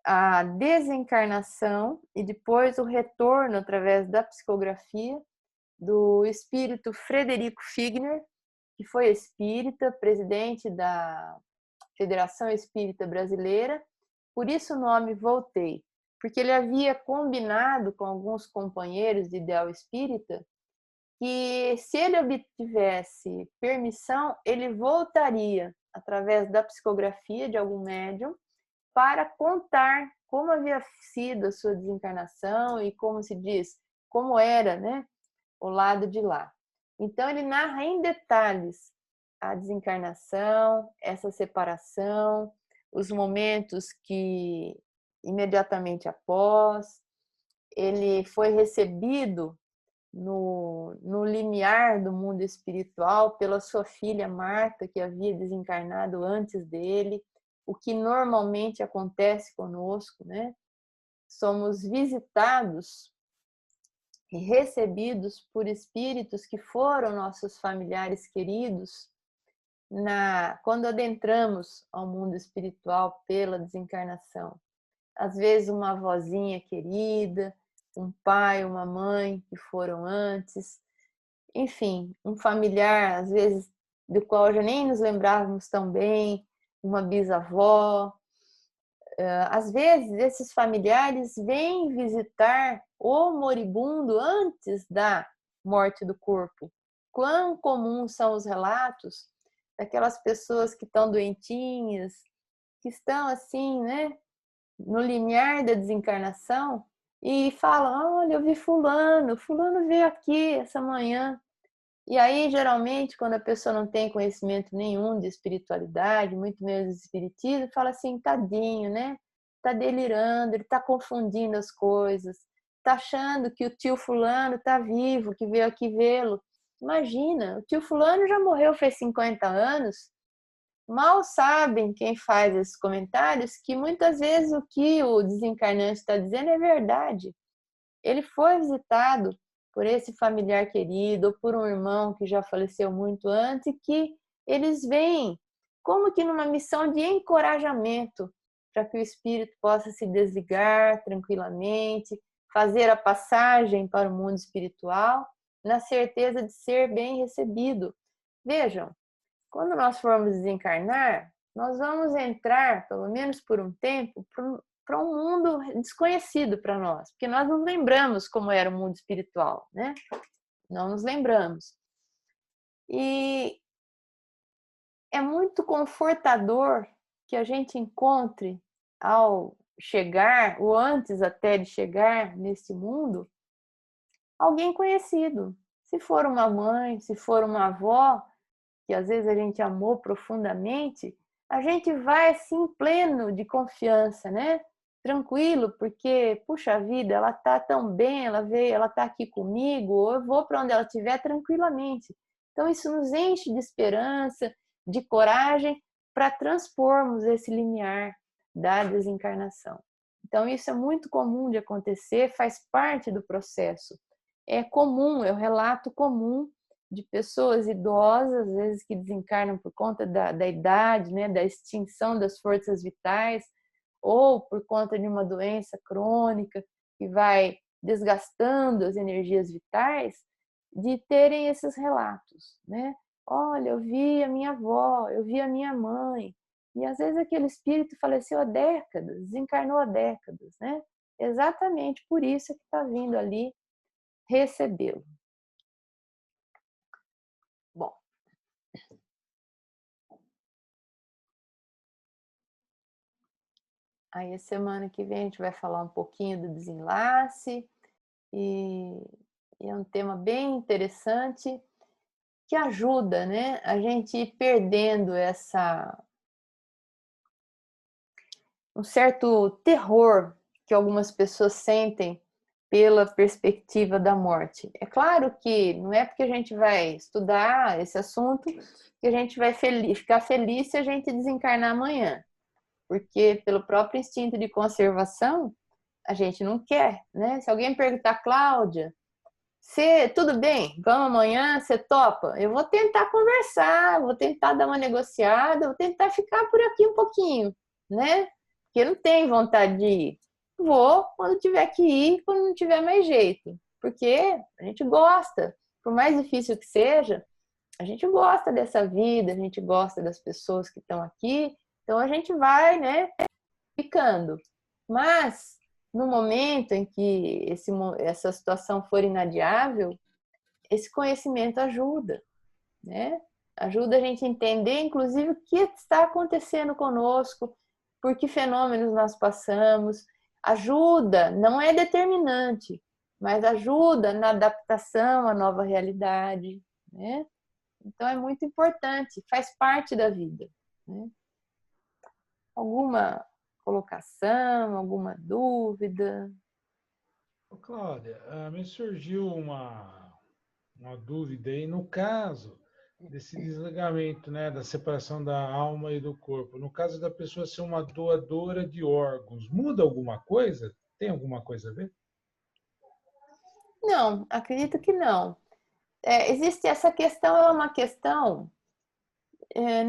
Speaker 1: a desencarnação e depois o retorno através da psicografia do espírito Frederico Figner, que foi espírita, presidente da Federação Espírita Brasileira. Por isso o nome Voltei, porque ele havia combinado com alguns companheiros de ideal espírita que, se ele obtivesse permissão, ele voltaria através da psicografia de algum médium para contar como havia sido a sua desencarnação e, como se diz, como era, né, o lado de lá. Então ele narra em detalhes a desencarnação, essa separação, os momentos que imediatamente após ele foi recebido no limiar do mundo espiritual pela sua filha Marta, que havia desencarnado antes dele, o que normalmente acontece conosco, né? Somos visitados e recebidos por espíritos que foram nossos familiares queridos quando adentramos ao mundo espiritual pela desencarnação. Às vezes uma avózinha querida, um pai, uma mãe que foram antes, enfim, um familiar, às vezes, do qual já nem nos lembrávamos tão bem, uma bisavó, Às vezes, esses familiares vêm visitar o moribundo antes da morte do corpo. Quão comuns são os relatos daquelas pessoas que estão doentinhas, que estão assim, né, no limiar da desencarnação, e falam: olha, eu vi fulano veio aqui essa manhã. E aí, geralmente, quando a pessoa não tem conhecimento nenhum de espiritualidade, muito menos de espiritismo, fala assim: tadinho, né? Tá delirando, ele tá confundindo as coisas, tá achando que o tio fulano tá vivo, que veio aqui vê-lo. Imagina, o tio fulano já morreu faz 50 anos. Mal sabem quem faz esses comentários que muitas vezes o que o desencarnante está dizendo é verdade. Ele foi visitado por esse familiar querido ou por um irmão que já faleceu muito antes e que eles vêm como que numa missão de encorajamento para que o espírito possa se desligar tranquilamente, fazer a passagem para o mundo espiritual, na certeza de ser bem recebido. Vejam, quando nós formos desencarnar, nós vamos entrar, pelo menos por um tempo, para um mundo desconhecido para nós, porque nós não lembramos como era o mundo espiritual, né? Não nos lembramos. E é muito confortador que a gente encontre, ao chegar, ou antes até de chegar nesse mundo, alguém conhecido. Se for uma mãe, se for uma avó, que às vezes a gente amou profundamente, a gente vai assim pleno de confiança, né? Tranquilo, porque, puxa vida, ela tá tão bem, ela veio, ela tá aqui comigo, eu vou para onde ela estiver tranquilamente. Então isso nos enche de esperança, de coragem para transpormos esse limiar da desencarnação. Então isso é muito comum de acontecer, faz parte do processo. É comum, é o relato comum de pessoas idosas, às vezes que desencarnam por conta da idade, né, da extinção das forças vitais, ou por conta de uma doença crônica que vai desgastando as energias vitais, de terem esses relatos, né? Olha, eu vi a minha avó, eu vi a minha mãe, e às vezes aquele espírito faleceu há décadas, desencarnou há décadas, né? Exatamente por isso que está vindo ali recebê-lo. Bom, aí, semana que vem, a gente vai falar um pouquinho do desenlace, e é um tema bem interessante que ajuda, né, a gente ir perdendo um certo terror que algumas pessoas sentem pela perspectiva da morte. É claro que não é porque a gente vai estudar esse assunto que a gente vai ficar feliz se a gente desencarnar amanhã, porque pelo próprio instinto de conservação, a gente não quer, né? Se alguém perguntar: Cláudia, tudo bem? Vamos amanhã? Você topa? Eu vou tentar conversar, vou tentar dar uma negociada, vou tentar ficar por aqui um pouquinho, né? Porque eu não tenho vontade de ir. Vou quando tiver que ir, quando não tiver mais jeito. Porque a gente gosta, por mais difícil que seja, a gente gosta dessa vida, a gente gosta das pessoas que estão aqui, então a gente vai, né, ficando. Mas, no momento em que essa situação for inadiável, esse conhecimento ajuda, né? Ajuda a gente a entender, inclusive, o que está acontecendo conosco, por que fenômenos nós passamos. Ajuda, não é determinante, mas ajuda na adaptação à nova realidade, né? Então é muito importante, faz parte da vida, né? Alguma colocação, alguma dúvida?
Speaker 2: Ô, Cláudia, me surgiu uma dúvida aí. No caso desse desligamento, né, da separação da alma e do corpo, no caso da pessoa ser uma doadora de órgãos, muda alguma coisa? Tem alguma coisa a ver?
Speaker 1: Não, acredito que não. Existe essa questão, é uma questão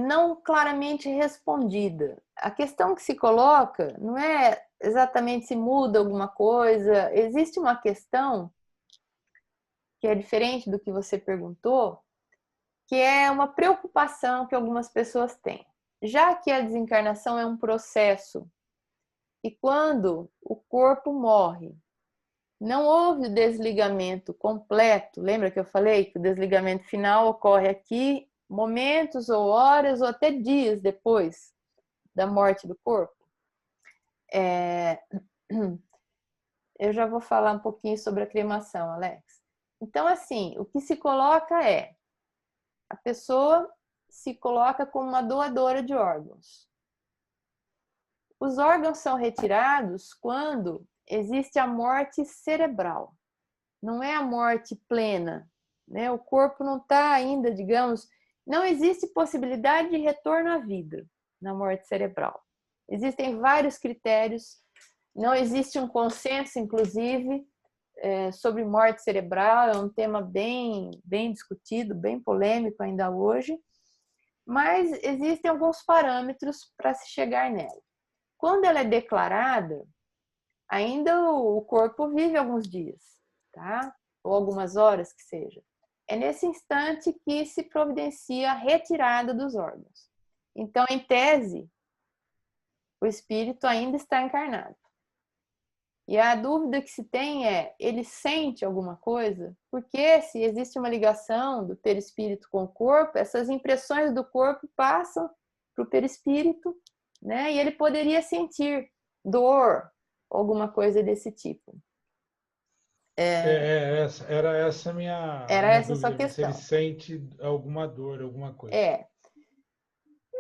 Speaker 1: não claramente respondida. A questão que se coloca não é exatamente se muda alguma coisa, existe uma questão que é diferente do que você perguntou, que é uma preocupação que algumas pessoas têm. Já que a desencarnação é um processo E quando o corpo morre, não houve o desligamento completo. Lembra que eu falei que o desligamento final ocorre aqui momentos ou horas ou até dias depois da morte do corpo? Eu já vou falar um pouquinho sobre a cremação, Alex. Então, assim, o que se coloca é, a pessoa se coloca como uma doadora de órgãos. Os órgãos são retirados quando existe a morte cerebral. Não é a morte plena, né? O corpo não está ainda, digamos, não existe possibilidade de retorno à vida na morte cerebral. Existem vários critérios, não existe um consenso, inclusive, sobre morte cerebral, é um tema bem discutido, bem polêmico ainda hoje, mas existem alguns parâmetros para se chegar nela. Quando ela é declarada, ainda o corpo vive alguns dias, tá? Ou algumas horas que seja. É nesse instante que se providencia a retirada dos órgãos. Então, em tese, o espírito ainda está encarnado. E a dúvida que se tem é, ele sente alguma coisa? Porque se existe uma ligação do perispírito com o corpo, essas impressões do corpo passam para o perispírito, né? E ele poderia sentir dor, alguma coisa desse tipo.
Speaker 2: Era essa a
Speaker 1: Era
Speaker 2: minha
Speaker 1: essa a sua
Speaker 2: dúvida, se ele
Speaker 1: questão.
Speaker 2: sente alguma dor, alguma coisa.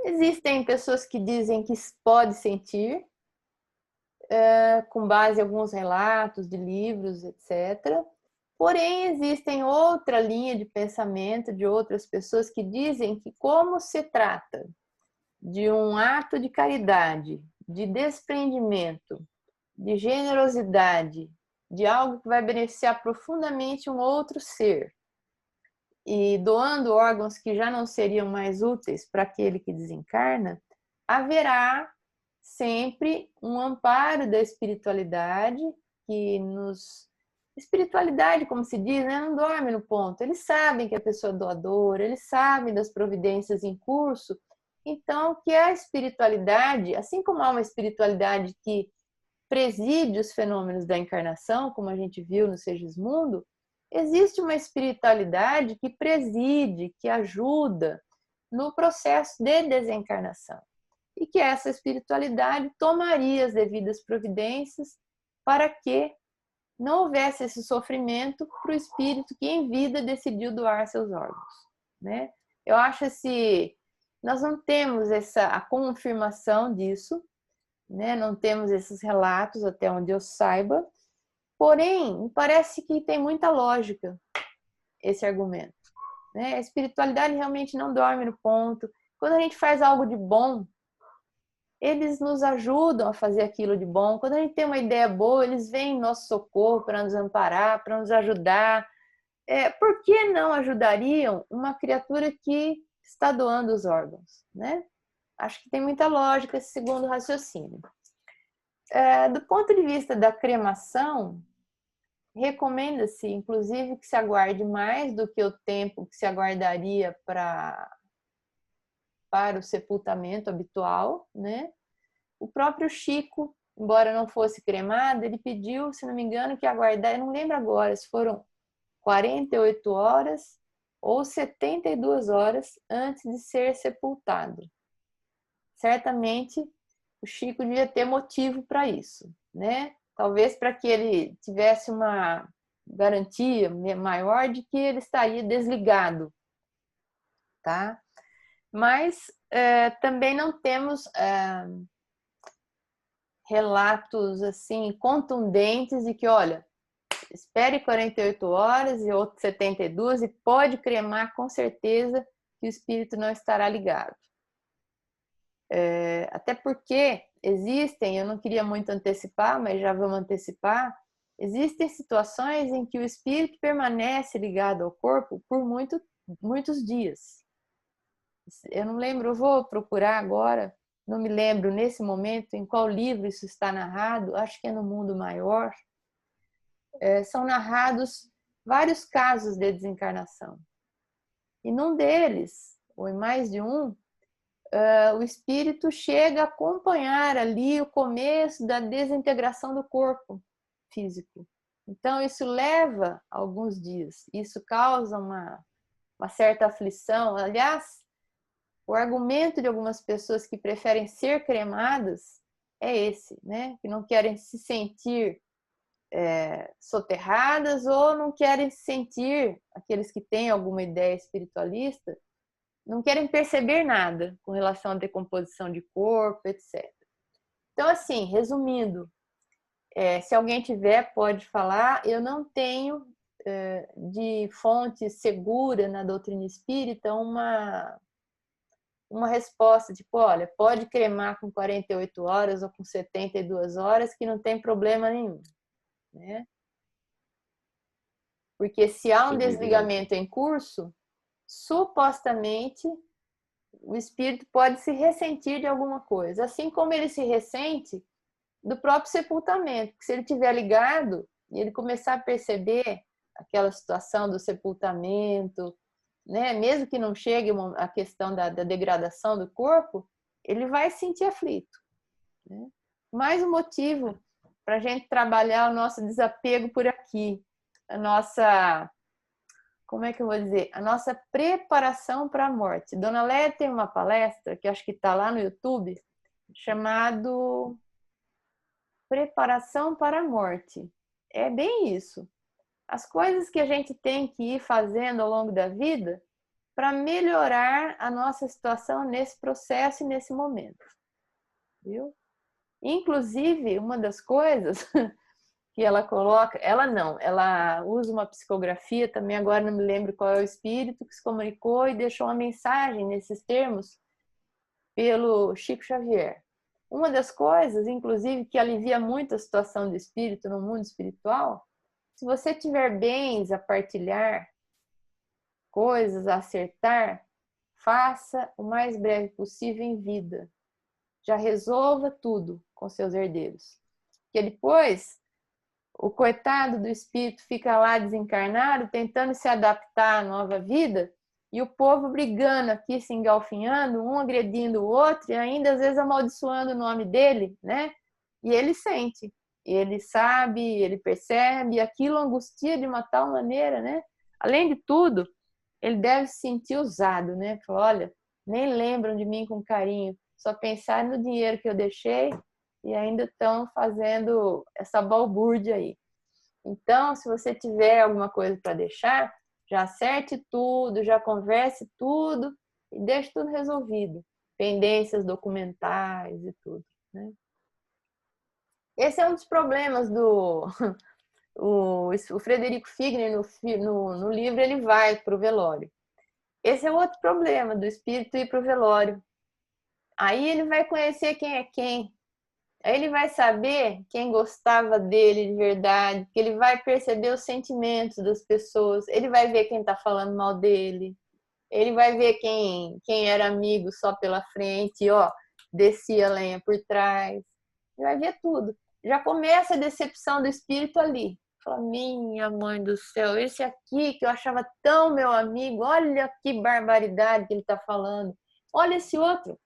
Speaker 1: Existem pessoas que dizem que pode sentir, com base em alguns relatos de livros, etc. Porém, existem outra linha de pensamento de outras pessoas que dizem que, como se trata de um ato de caridade, de desprendimento, de generosidade, de algo que vai beneficiar profundamente um outro ser, e doando órgãos que já não seriam mais úteis para aquele que desencarna, haverá sempre um amparo da espiritualidade que nos... Espiritualidade, como se diz, né, não dorme no ponto. Eles sabem que a pessoa é doadora, eles sabem das providências em curso. Então, que a espiritualidade, assim como há uma espiritualidade que preside os fenômenos da encarnação, como a gente viu no Segismundo, existe uma espiritualidade que preside, que ajuda no processo de desencarnação. E que essa espiritualidade tomaria as devidas providências para que não houvesse esse sofrimento para o espírito que em vida decidiu doar seus órgãos, né? Eu acho nós não temos a confirmação disso, né? Não temos esses relatos até onde eu saiba, porém, me parece que tem muita lógica esse argumento, né? A espiritualidade realmente não dorme no ponto. Quando a gente faz algo de bom, eles nos ajudam a fazer aquilo de bom. Quando a gente tem uma ideia boa, eles vêm em nosso socorro para nos amparar, para nos ajudar. Por que não ajudariam uma criatura que está doando os órgãos, né? Acho que tem muita lógica esse segundo raciocínio. Do ponto de vista da cremação, recomenda-se, inclusive, que se aguarde mais do que o tempo que se aguardaria para o sepultamento habitual, né? O próprio Chico, embora não fosse cremado, ele pediu, se não me engano, que aguardar, eu não lembro agora, se foram 48 horas ou 72 horas antes de ser sepultado. Certamente, o Chico devia ter motivo para isso, né? Talvez para que ele tivesse uma garantia maior de que ele estaria desligado, tá? Mas também não temos relatos assim contundentes de que, olha, espere 48 horas e outras 72 e pode cremar com certeza que o espírito não estará ligado. Até porque existem, eu não queria muito antecipar, mas já vamos antecipar, existem situações em que o espírito permanece ligado ao corpo por muitos dias. Eu não lembro, eu vou procurar agora, não me lembro nesse momento em qual livro isso está narrado, acho que é no Mundo Maior. São narrados vários casos de desencarnação. E num deles, ou em mais de um, o espírito chega a acompanhar ali o começo da desintegração do corpo físico. Então, isso leva alguns dias. Isso causa uma certa aflição. Aliás, o argumento de algumas pessoas que preferem ser cremadas é esse, né? Que não querem se sentir soterradas ou não querem se sentir, aqueles que têm alguma ideia espiritualista, não querem perceber nada com relação à decomposição de corpo, etc. Então, assim, resumindo, se alguém tiver, pode falar. Eu não tenho de fonte segura na doutrina espírita uma resposta, tipo, olha, pode cremar com 48 horas ou com 72 horas que não tem problema nenhum, né? Porque se há um desligamento em curso, supostamente o espírito pode se ressentir de alguma coisa, assim como ele se ressente do próprio sepultamento. Se ele estiver ligado e ele começar a perceber aquela situação do sepultamento, né, mesmo que não chegue a questão da degradação do corpo, ele vai se sentir aflito, né? Mais um motivo para a gente trabalhar o nosso desapego por aqui, a nossa, como é que eu vou dizer, a nossa preparação para a morte. Dona Léa tem uma palestra, que acho que está lá no YouTube, chamado Preparação para a Morte. É bem isso. As coisas que a gente tem que ir fazendo ao longo da vida para melhorar a nossa situação nesse processo e nesse momento. Viu? Inclusive, uma das coisas que ela coloca, ela usa uma psicografia, também agora não me lembro qual é o espírito, que se comunicou e deixou uma mensagem nesses termos pelo Chico Xavier. Uma das coisas, inclusive, que alivia muito a situação do espírito no mundo espiritual, se você tiver bens a partilhar, coisas a acertar, faça o mais breve possível em vida. Já resolva tudo com seus herdeiros. Porque depois, o coitado do espírito fica lá desencarnado, tentando se adaptar à nova vida, e o povo brigando aqui, se engalfinhando, um agredindo o outro, e ainda às vezes amaldiçoando o nome dele, né? E ele sente, ele sabe, ele percebe, e aquilo angustia de uma tal maneira, né? Além de tudo, ele deve se sentir usado, né? Fala, olha, nem lembram de mim com carinho, só pensar no dinheiro que eu deixei e ainda estão fazendo essa balbúrdia aí. Então, se você tiver alguma coisa para deixar, já acerte tudo, já converse tudo e deixe tudo resolvido. Pendências documentais e tudo, né? Esse é um dos problemas do... O Frederico Figner, no livro, ele vai para o velório. Esse é outro problema do espírito ir para o velório. Aí ele vai conhecer quem é quem. Aí ele vai saber quem gostava dele de verdade, que ele vai perceber os sentimentos das pessoas, ele vai ver quem está falando mal dele, ele vai ver quem era amigo só pela frente, ó, descia a lenha por trás, ele vai ver tudo. Já começa a decepção do espírito ali. Fala, minha mãe do céu, esse aqui que eu achava tão meu amigo, olha que barbaridade que ele está falando. Olha esse outro,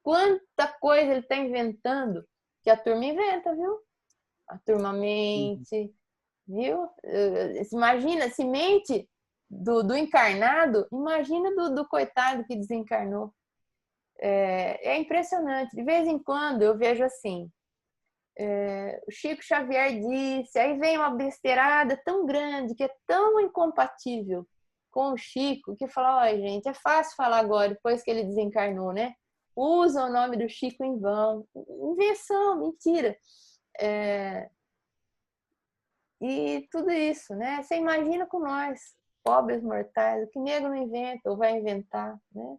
Speaker 1: quanta coisa ele está inventando, que a turma inventa, viu? A turma mente, viu? Imagina, se mente do encarnado, imagina do coitado que desencarnou. É impressionante. De vez em quando eu vejo assim, o Chico Xavier disse, aí vem uma besteirada tão grande, que é tão incompatível com o Chico, que fala, olha, gente, é fácil falar agora, depois que ele desencarnou, né? Usa o nome do Chico em vão. Invenção, mentira. E tudo isso, né? Você imagina com nós, pobres mortais, o que nego não inventa ou vai inventar, né?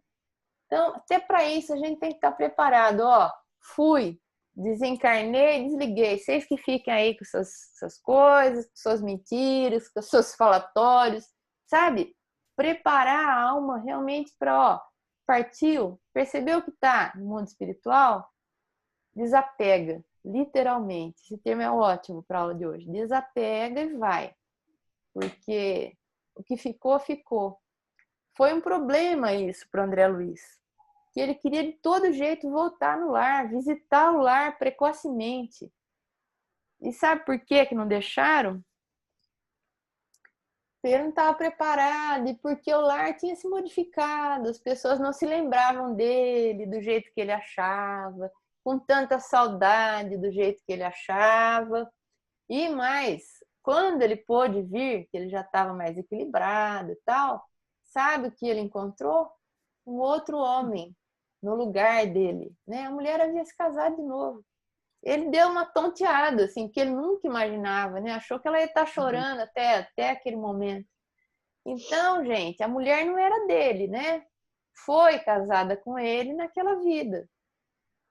Speaker 1: Então, até para isso a gente tem que estar preparado. Ó, fui, desencarnei, desliguei. Vocês que fiquem aí com suas coisas, com suas mentiras, com seus falatórios, sabe? Preparar a alma realmente para, ó, partiu, percebeu que está no mundo espiritual? Desapega, literalmente. Esse termo é ótimo para a aula de hoje. Desapega e vai. Porque o que ficou, ficou. Foi um problema isso para o André Luiz. que ele queria de todo jeito voltar no lar, visitar o lar precocemente. E sabe por que não deixaram? Ele não estava preparado e porque o lar tinha se modificado, as pessoas não se lembravam dele do jeito que ele achava, com tanta saudade do jeito que ele achava. E mais, quando ele pôde vir, que ele já estava mais equilibrado e tal, sabe o que ele encontrou? Um outro homem no lugar dele, né? A mulher havia se casado de novo. Ele deu uma tonteada, assim, que ele nunca imaginava, né? Achou que ela ia estar chorando até aquele momento. Então, gente, a mulher não era dele, né? Foi casada com ele naquela vida.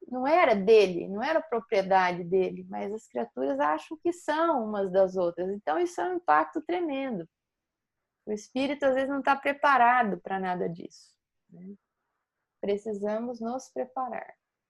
Speaker 1: Não era dele, não era propriedade dele, mas as criaturas acham que são umas das outras. Então, isso é um impacto tremendo. O espírito, às vezes, não está preparado para nada disso, né? Precisamos nos preparar.